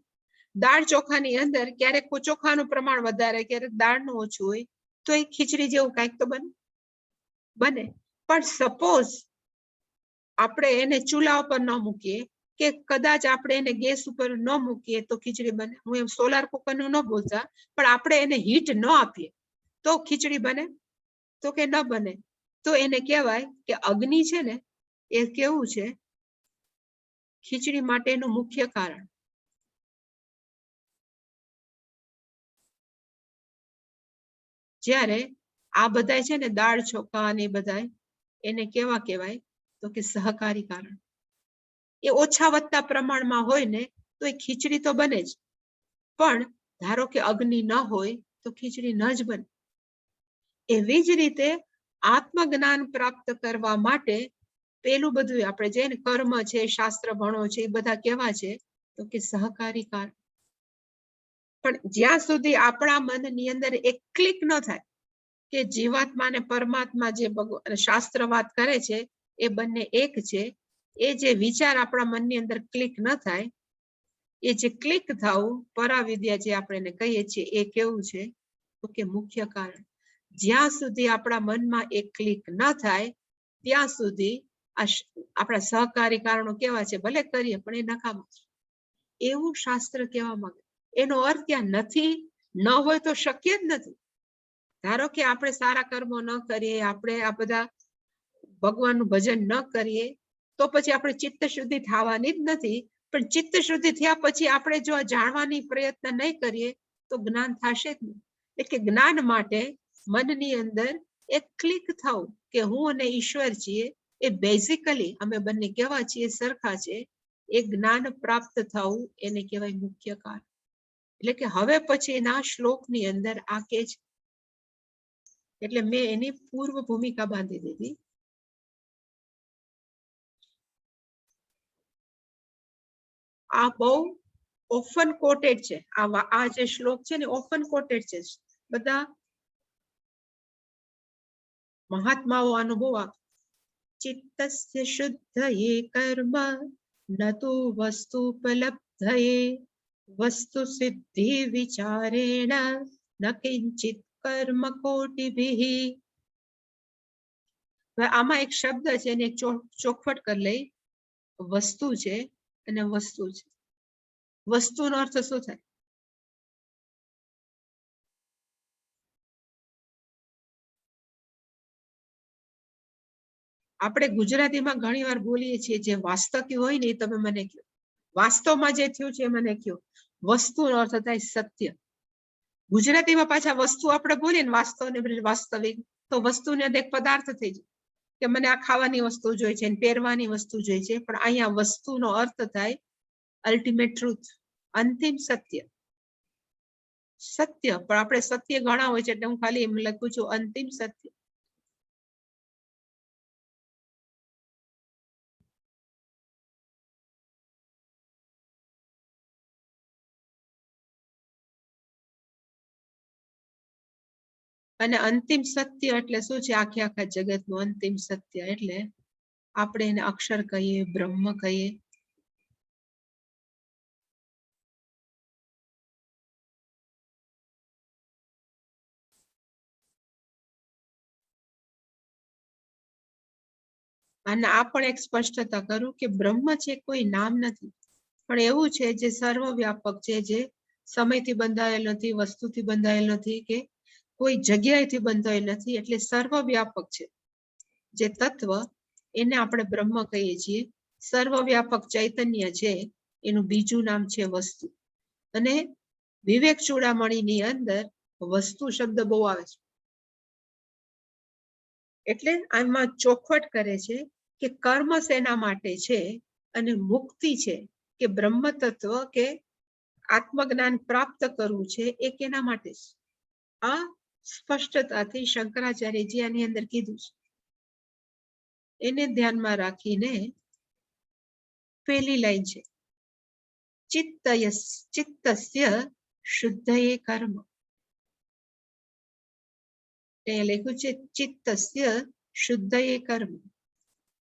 દાળ ચોખાની અંદર ક્યારેક ચોખાનું પ્રમાણ વધારે, ક્યારેક દાળનું ઓછું હોય, તો એ ખીચડી જેવું કાંઈક તો બને? બને. પણ સપોઝ આપણે એને ચૂલા ઉપર ન મૂકીએ કે કદાચ આપણે એને ગેસ ઉપર ન મૂકીએ તો ખીચડી બને. હું એમ સોલાર કુકરનું ન બોલતા, પણ આપણે એને હીટ ન આપીએ તો ખીચડી બને? તો કે ન બને. તો એને કહેવાય કે અગ્નિ છે ને એ કેવું છે? ખીચડી માટેનું મુખ્ય કારણ. જ્યારે આ બધા છે ને દાળ ચોખા અને બધા, એને કેવા કહેવાય? તો કે સહકારી કારણ. એ ઓછા વધતા પ્રમાણમાં હોય ને તો એ ખીચડી તો બને જ, પણ ધારો કે અગ્નિ ન હોય તો ખીચડી ન જ બને. એવી જ રીતે આત્મજ્ઞાન પ્રાપ્ત કરવા માટે પેલું બધું આપણે જે કર્મ છે, શાસ્ત્ર ભણો છે, એ બધા કેવા છે? તો કે સહકારી કારણ. પણ જ્યાં સુધી આપણા મનની અંદર એક ક્લિક ન થાય કે જીવાત્મા અને પરમાત્મા જે શાસ્ત્ર વાત કરે છે એ બંને એક છે, એ જે વિચાર આપણા મનની અંદર ક્લિક ન થાય, એ જે ક્લિક થવું પરાવિદ્યા જે આપણે કહીએ છીએ, એ કેવું છે? તો કે મુખ્ય કારણ. જ્યાં સુધી આપણા મનમાં એક ક્લિક ન થાય ત્યાં સુધી આપણા સહકારી કારણો કેવા છે? ભલે કરીએ પણ એ નકામા છે, એવું શાસ્ત્ર કહેવા માંગે. એનો અર્થ ત્યાં નથી, ન હોય તો શક્ય જ નથી. ધારો કે આપણે સારા કર્મો ન કરીએ, આપણે આ બધા ભગવાનનું ભજન ન કરીએ, તો પછી આપણે ચિત્ત શુદ્ધિ થવાની જ નથી. પણ ચિત્ત શુદ્ધિ થયા પછી આપણે જો જાણવાની પ્રયત્ન નહીં કરીએ તો જ્ઞાન થશે જ નહીં. એટલે જ્ઞાન માટે મનની અંદર એક ક્લિક થવું કે હું અને ઈશ્વર છીએ, એ બેઝિકલી અમે બંને કેવા છીએ? સરખા છે. એ જ્ઞાન પ્રાપ્ત થવું એને કહેવાય મુખ્ય કારણ. એટલે કે હવે પછી એના શ્લોકની અંદર આ કે છે, એટલે મેં એની પૂર્વ ભૂમિકા બાંધી દીધી. આ બહુ ઓફન કોટેડ છે. આ જે શ્લોક છે ને ઓફન કોટેડ છે. બધા મહાત્માઓ આનો બહુ ચિત્તસ્ય શુદ્ધયે કર્મ નતુ વસ્તુપલબ્ધયે વસ્તુ સિદ્ધિ વિચારેણ ન કિંચિત કર્મ કોટિભિઃ. આમાં એક શબ્દ છે એને ચોખવટ કરી લઈ. વસ્તુ છે અને વસ્તુ છે. વસ્તુનો અર્થ શું થાય? આપણે ગુજરાતીમાં ઘણી વાર બોલીએ છીએ જે વાસ્તવિક હોય ને એ તમે મને કહો. વાસ્તવમાં જે થયું છે એ મને કહો. વસ્તુનો અર્થ થાય સત્ય. ગુજરાતીમાં પાછા વસ્તુ આપણે બોલીએ ને વાસ્તવ ને વાસ્તવિક, તો વસ્તુને એક પદાર્થ થઈ જાય કે મને આ ખાવાની વસ્તુ જોઈએ છે, પહેરવાની વસ્તુ જોઈએ છે. પણ અહીંયા વસ્તુનો અર્થ થાય અલ્ટિમેટ ટ્રુથ, અંતિમ સત્ય. સત્ય, પણ આપણે સત્ય ઘણા હોય છે એટલે હું ખાલી એમ લખું છું અંતિમ સત્ય. અને અંતિમ સત્ય એટલે શું છે? આખા જગતનું અંતિમ સત્ય એટલે આપણે એને અક્ષર કહીએ, બ્રહ્મ કહીએ. અને આ પણ એક સ્પષ્ટતા કરું કે બ્રહ્મ છે કોઈ નામ નથી, પણ એવું છે જે સર્વવ્યાપક છે, જે સમયથી બંધાયેલ નથી, વસ્તુથી બંધાયેલ નથી, કે કોઈ જગ્યાએથી બંધાયેલ નથી. એટલે સર્વવ્યાપક છે જે તત્વ, એને આપણે બ્રહ્મ કહીએ છીએ. સર્વવ્યાપક ચૈતન્ય છે એનું બીજું નામ છે વસ્તુ. અને વિવેક ચૂડામણીની અંદર વસ્તુ શબ્દ બહુ આવે છે. એટલે આમાં ચોખવટ કરે છે કે કર્મ શેના માટે છે અને મુક્તિ છે કે બ્રહ્મ તત્વ કે આત્મજ્ઞાન પ્રાપ્ત કરવું છે એ કેના માટે છે. આ સ્પષ્ટતાથી શંકરાચાર્યજી આની અંદર કીધું છે. એને ધ્યાનમાં રાખીને પહેલી લાઈન છે ચિત્તસ્ય શુદ્ધયે કર્મ. અહીંયા લખ્યું છે ચિત્તસ્ય શુદ્ધયે કર્મ.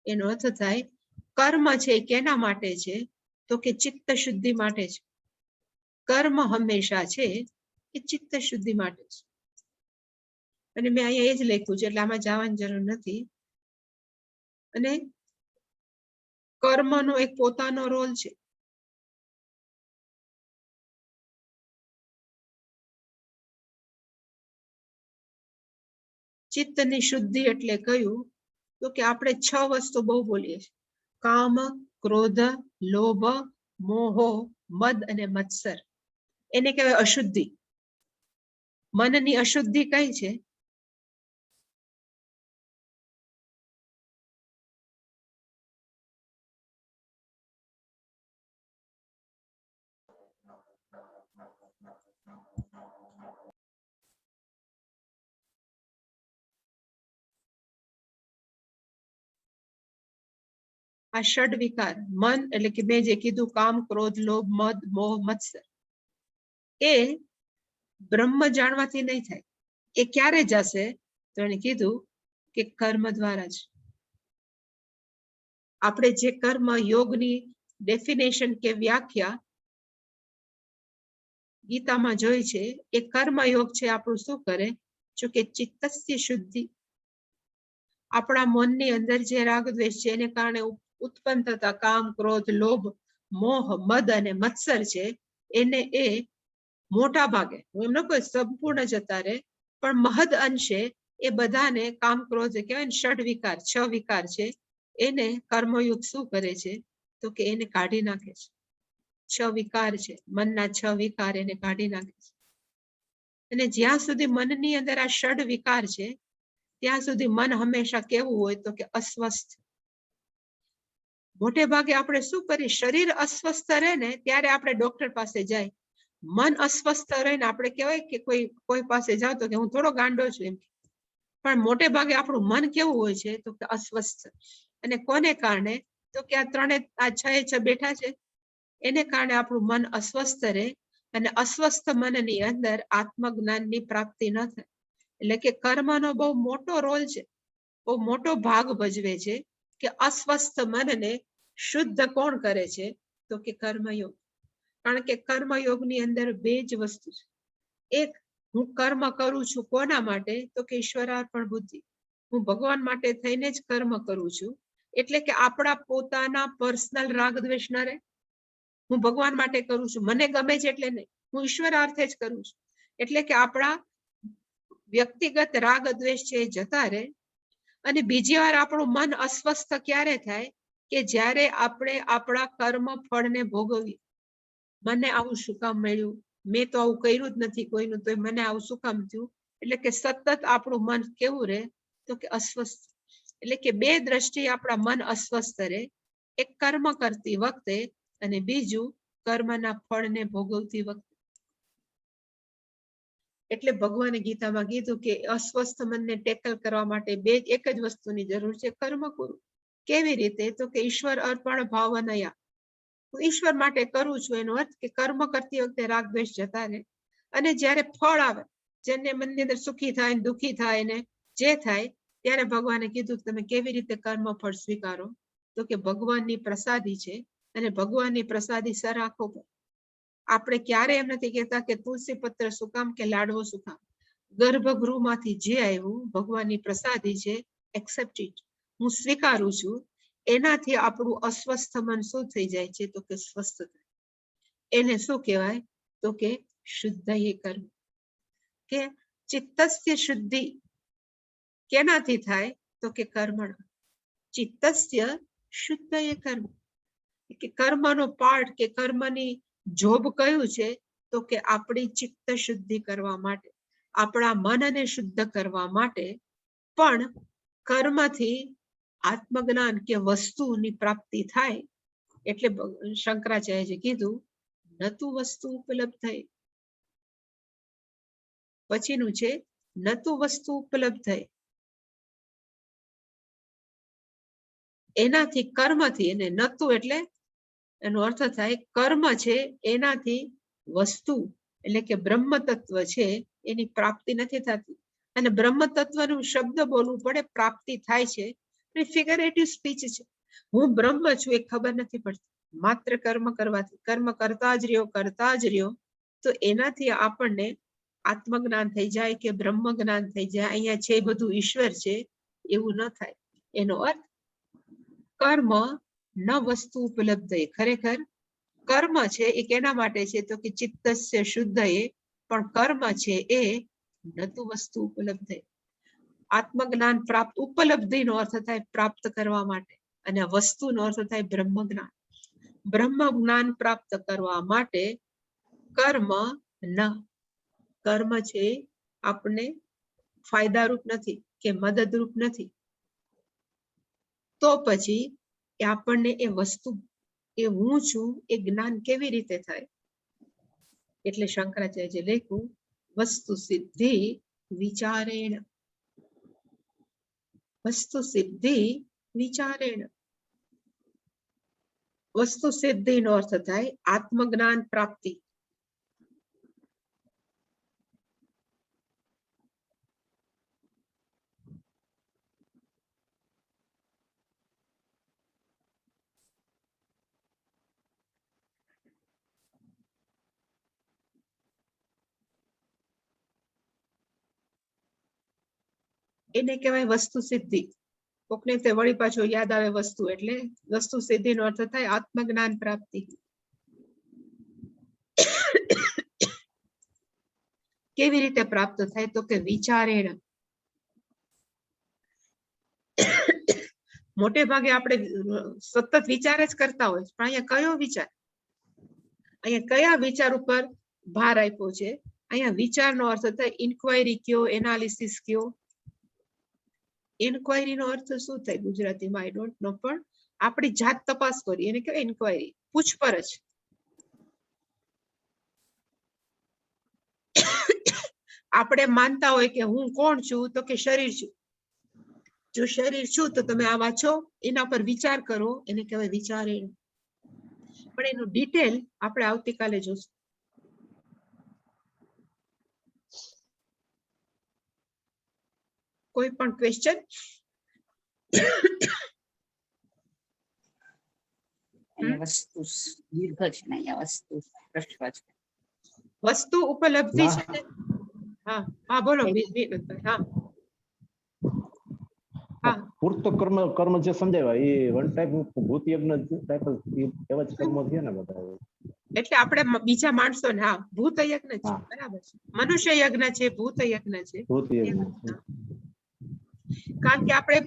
એનો અર્થ થાય કર્મ છે કેના માટે છે? તો કે ચિત્ત શુદ્ધિ માટે છે. કર્મ હંમેશા છે એ ચિત્ત શુદ્ધિ માટે છે. અને મેં અહીંયા એ જ લખ્યું છે એટલે આમાં જવાની જરૂર નથી. અને કર્મનો એક પોતાનો રોલ છે. ચિત્તની શુદ્ધિ એટલે કયું? તો કે આપણે 6 વસ્તુ બહુ બોલીએ છીએ: કામ, ક્રોધ, લોભ, મોહ, મદ અને મત્સર. એને કહેવાય અશુદ્ધિ. મનની અશુદ્ધિ કઈ છે? આ ષડ વિકાર, મન એટલે કે મેં જે કીધું કામ, ક્રોધ, લોભ, મદ, મોહ, મત્સર, એ બ્રહ્મ જાણવાથી નહીં થાય. એ ક્યારે જશે? તો એને કીધું કે કર્મ દ્વારા જ. આપણે જે કર્મ યોગની ડેફિનેશન કે વ્યાખ્યા ગીતામાં જોઈ છે, એ કર્મયોગ છે આપણું શું કરે? જો કે ચિત્તસ્ય શુદ્ધિ. આપણા મનની અંદર જે રાગ દ્વેષ છે એને કારણે ઉત્પન્ન થતા કામ, ક્રોધ, લોભ, મોહ, મદ અને મત્સર છે, એને એ મોટા ભાગે, હું એમ ન કહું સંપૂર્ણ જતા રહે, પણ મહદ અંશે એ બધાને કામ, ક્રોધ કહેવાય ને ષડ વિકાર, 6 વિકાર છે, એને કર્મયુગ શું કરે છે? તો કે એને કાઢી નાખે છે. 6 વિકાર છે, મનના 6 વિકાર એને કાઢી નાખે છે. અને જ્યાં સુધી મનની અંદર આ ષડ વિકાર છે ત્યાં સુધી મન હંમેશા કેવું હોય? તો કે અસ્વસ્થ. મોટે ભાગે આપણે શું કરીએ? શરીર અસ્વસ્થ રહે ને ત્યારે આપણે ડોક્ટર પાસે જાય. મન અસ્વસ્થ રહે ને આપણે કહેવાય કે કોઈ પાસે જાવ તો કે હું થોડો ગાંડો છું એમ. પણ મોટે ભાગે આપણું મન કેવું હોય છે? તો કે અસ્વસ્થ. અને કોને કારણે? તો કે આ 6 બેઠા છે એને કારણે આપણું મન અસ્વસ્થ રહે અને અસ્વસ્થ મનની અંદર આત્મજ્ઞાનની પ્રાપ્તિ ન થાય. એટલે કે કર્મનો બહુ મોટો રોલ છે, બહુ મોટો ભાગ ભજવે છે કે અસ્વસ્થ મનને શુદ્ધ કોણ કરે છે? તો કે કર્મયોગ. કારણ કે કર્મયોગની અંદર બે જ વસ્તુ છે. એક, હું કર્મ કરું છું કોના માટે? તો કે ઈશ્વરાર્પણ બુદ્ધિ. હું ભગવાન માટે થઈને જ કર્મ કરું છું. એટલે કે આપણા પોતાના પર્સનલ રાગ દ્વેષ ન રહે. હું ભગવાન માટે કરું છું, મને ગમે છે એટલે નહીં, હું ઈશ્વરાર્થે જ કરું છું. એટલે કે આપણા વ્યક્તિગત રાગ દ્વેષ છે એ જતા રહે. અને બીજી વાર આપણું મન અસ્વસ્થ ક્યારે થાય? કે જ્યારે આપણે આપણા કર્મ ફળને ભોગવીએ. મને આવું શું કામ મળ્યું? મેં તો આવું કર્યું જ નથી કોઈનું, તો મને આવું શું કામ થયું? એટલે કે સતત આપણું મન કેવું રહે? તો કે અસ્વસ્થ. એટલે કે બે દ્રષ્ટિએ આપણા મન અસ્વસ્થ રહે. એક કર્મ કરતી વખતે અને બીજું કર્મના ફળને ભોગવતી વખતે. એટલે ભગવાને ગીતામાં કીધું કે અસ્વસ્થ મનને ટેકલ કરવા માટે બે એક જ વસ્તુની જરૂર છે, કર્મ કરવું. કેવી રીતે? તો કે ઈશ્વર અર્પણ ભાવનયા. હું ઈશ્વર માટે કરું છું, એનો અર્થ કે કર્મ કરતી વખતે રાગ દ્વેષ જતા રહે. અને જ્યારે ફળ આવે, જેને મનની અંદર સુખી થાય ને દુઃખી થાય ને જે થાય, ત્યારે ભગવાને કીધું કે તમે કેવી રીતે કર્મ ફળ સ્વીકારો? તો કે ભગવાનની પ્રસાદી છે અને ભગવાનની પ્રસાદી સર આંખો પર. આપણે ક્યારે એમ નથી કહેતા કે તુલસી પત્ર શું કામ કે લાડવો શું કામ. ગર્ભગૃહમાંથી જે આવ્યું ભગવાનની પ્રસાદી છે, એક્સેપ્ટ ઇટ, હું સ્વીકારું છું. એનાથી આપણું અસ્વસ્થ મન શું થઈ જાય છે? તો કે સ્વસ્થ થાય. એને શું કહેવાય? તો કે શુદ્ધ એ કર્મ. કે ચિત્તસ્ય શુદ્ધિ કેનાથી થાય? તો કે કર્મણ. ચિત્તસ્ય શુદ્ધ એ કર્મ. કે કર્મનો પાર્ટ કે કર્મની જોબ કયું છે? તો કે આપણી ચિત્ત શુદ્ધિ કરવા માટે, આપણા મનને શુદ્ધ કરવા માટે. પણ કર્મથી આત્મજ્ઞાન કે વસ્તુની પ્રાપ્તિ થાય. એટલે શંકરાચાર્યજી કીધું નતું વસ્તુ ઉપલબ્ધ થઈ. પછીનું છે નતું વસ્તુ ઉપલબ્ધ થઈ. એનાથી કર્મથી, એને નતું એટલે એનો અર્થ થાય કર્મ છે એનાથી વસ્તુ એટલે કે બ્રહ્મ તત્વ છે એની પ્રાપ્તિ નથી થતી. અને બ્રહ્મ તત્વનું શબ્દ બોલવું પડે, પ્રાપ્તિ થાય છે. ફિગરેટિવ સ્પીચ છે. હું બ્રહ્મ છું એ ખબર નથી પડતી. માત્ર કર્મ કરવાથી, કર્મ કરતા જ રહ્યો, તો એનાથી આપણને આત્મજ્ઞાન થઈ જાય કે બ્રહ્મ જ્ઞાન થઈ જાય, અહીંયા છે બધું ઈશ્વર છે, એવું ન થાય. એનો અર્થ કર્મ ન વસ્તુ ઉપલબ્ધ. ખરેખર કર્મ છે એ કેના માટે છે? તો કે ચિત્તસ્ય શુદ્ધ એ. પણ કર્મ છે એ નતું વસ્તુ ઉપલબ્ધ. આત્મજ્ઞાન પ્રાપ્ત, ઉપલબ્ધિનો અર્થ થાય પ્રાપ્ત કરવા માટે, અને વસ્તુનો અર્થ થાય બ્રહ્મ જ્ઞાન. બ્રહ્મ જ્ઞાન પ્રાપ્ત કરવા માટે કર્મ ન. કર્મ છે આપણે ફાયદારૂપ નથી કે મદદરૂપ નથી. તો પછી એ આપણને એ વસ્તુ, એ હું છું એ જ્ઞાન કેવી રીતે થાય? એટલે શંકરાચાર્ય લખ્યું વસ્તુ સિદ્ધિ વિચારેણ. વસ્તુ સિદ્ધિ વિચારેણ. વસ્તુ સિદ્ધિનો અર્થ થાય આત્મજ્ઞાન પ્રાપ્તિ. એને કહેવાય વસ્તુ સિદ્ધિ. કોકને તે વળી પાછો યાદ આવે વસ્તુ, એટલે વસ્તુ સિદ્ધિનો અર્થ થાય આત્મજ્ઞાન પ્રાપ્તિ. કેવી રીતે પ્રાપ્ત થાય? તો કે વિચારેણ. મોટે ભાગે આપણે સતત વિચાર જ કરતા હોય, પણ અહીંયા કયો વિચાર? અહીંયા કયા વિચાર ઉપર ભાર આપ્યો છે? અહીંયા વિચારનો અર્થ થાય ઇન્ક્વાયરી કયો, એનાલિસિસ કયો. ઇન્ક્વાયરીનો અર્થ શું થાય ગુજરાતીમાં? આઈ ડોન્ટ નો, પણ આપણી જાત તપાસ કરી એને કહેવાય ઇન્ક્વાયરી, પૂછપરછ. આપણે માનતા હોય કે હું કોણ છું? તો કે શરીર છું. જો શરીર છું તો તમે આવા છો, એના પર વિચાર કરો, એને કહેવાય વિચારેણ. પણ એનું ડિટેલ આપણે આવતીકાલે જોશું. કોઈ પણ ક્વેશ્ચન? અહીંયા વસ્તુ દીર્ઘ છે ને અહીંયા વસ્તુ રસ્વ છે. વસ્તુ ઉપલબ્ધિ ના. છે ને? હા હા બોલો વિનોદભાઈ. હા હા પૂર્ત કર્મ જે સમજાવ્યા એ વન ટાઈપ ભૂત યજ્ઞ ટાઈપ એવા જ કર્મો છે ને બધા. એટલે આપણે બીજા માણસોને હા ભૂત યજ્ઞ છે, હા. બરાબર છે. મનુષ્ય યજ્ઞ છે, ભૂત યજ્ઞ છે. ભૂત યજ્ઞ હા. કારણ કે આપણે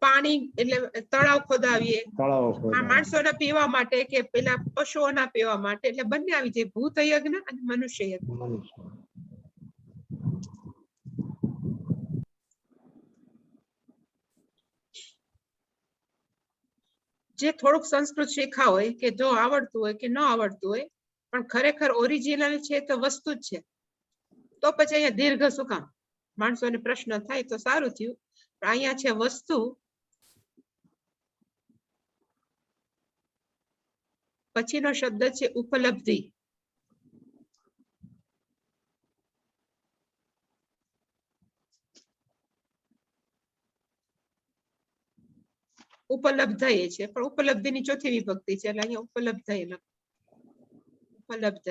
પાણી એટલે તળાવ ખોદાવીએ તળાવો આ ખોદા. માણસોના પીવા માટે કે પેલા પશુઓના પીવા માટે, એટલે બંને આવી જાય, ભૂત યજ્ઞ અને મનુષ્ય યજ્ઞ. મનુષ્ય. જે થોડુંક સંસ્કૃત શીખા હોય કે જો આવડતું હોય કે ન આવડતું હોય, પણ ખરેખર ઓરિજિનલ છે તો વસ્તુ જ છે, તો પછી અહીંયા દીર્ઘ શું કામ? માણસોને પ્રશ્ન થાય તો સારું થયું, પણ અહીંયા છે વસ્તુ, પછીનો શબ્દ છે ઉપલબ્ધિ. ઉપલબ્ધ છે પણ ઉપલબ્ધિની ચોથી વિભક્તિ છે, એટલે અહીંયા ઉપલબ્ધ ઉપલબ્ધ.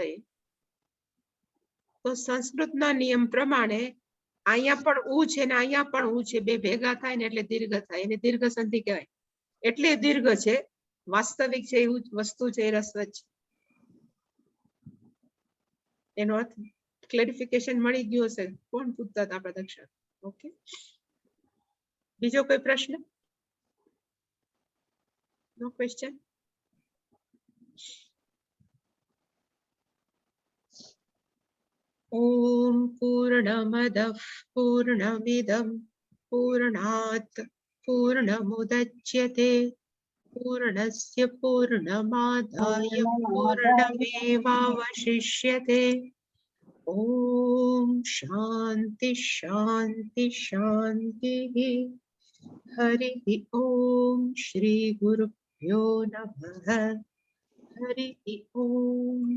તો સંસ્કૃતના નિયમ પ્રમાણે અહીંયા પણ ઉ છે ને અહીંયા પણ ઉ છે, બે ભેગા થાય ને એટલે દીર્ઘ થાય, એને દીર્ઘ સંધિ કહેવાય. એટલે દીર્ઘ છે, વાસ્તવિક છે એવું વસ્તુ છે એ રસ્વ છે. એનો અર્થ ક્લેરિફિકેશન મળી ગયું હશે. કોણ પૂછતા હતા આપણા દક્ષા? ઓકે, બીજો કોઈ પ્રશ્ન? નો ક્વેશ્ચન? ઓમ પૂર્ણમદઃ પૂર્ણમિદં પૂર્ણાત પૂર્ણમુદચ્યતે પૂર્ણસ્ય પૂર્ણમાદાય પૂર્ણમેવાવશિષ્યતે. ઓમ શાંતિ શાંતિ શાંતિ. હરિ ઓમ શ્રી ગુરુભ્યો નમઃ. હરિ ઓમ.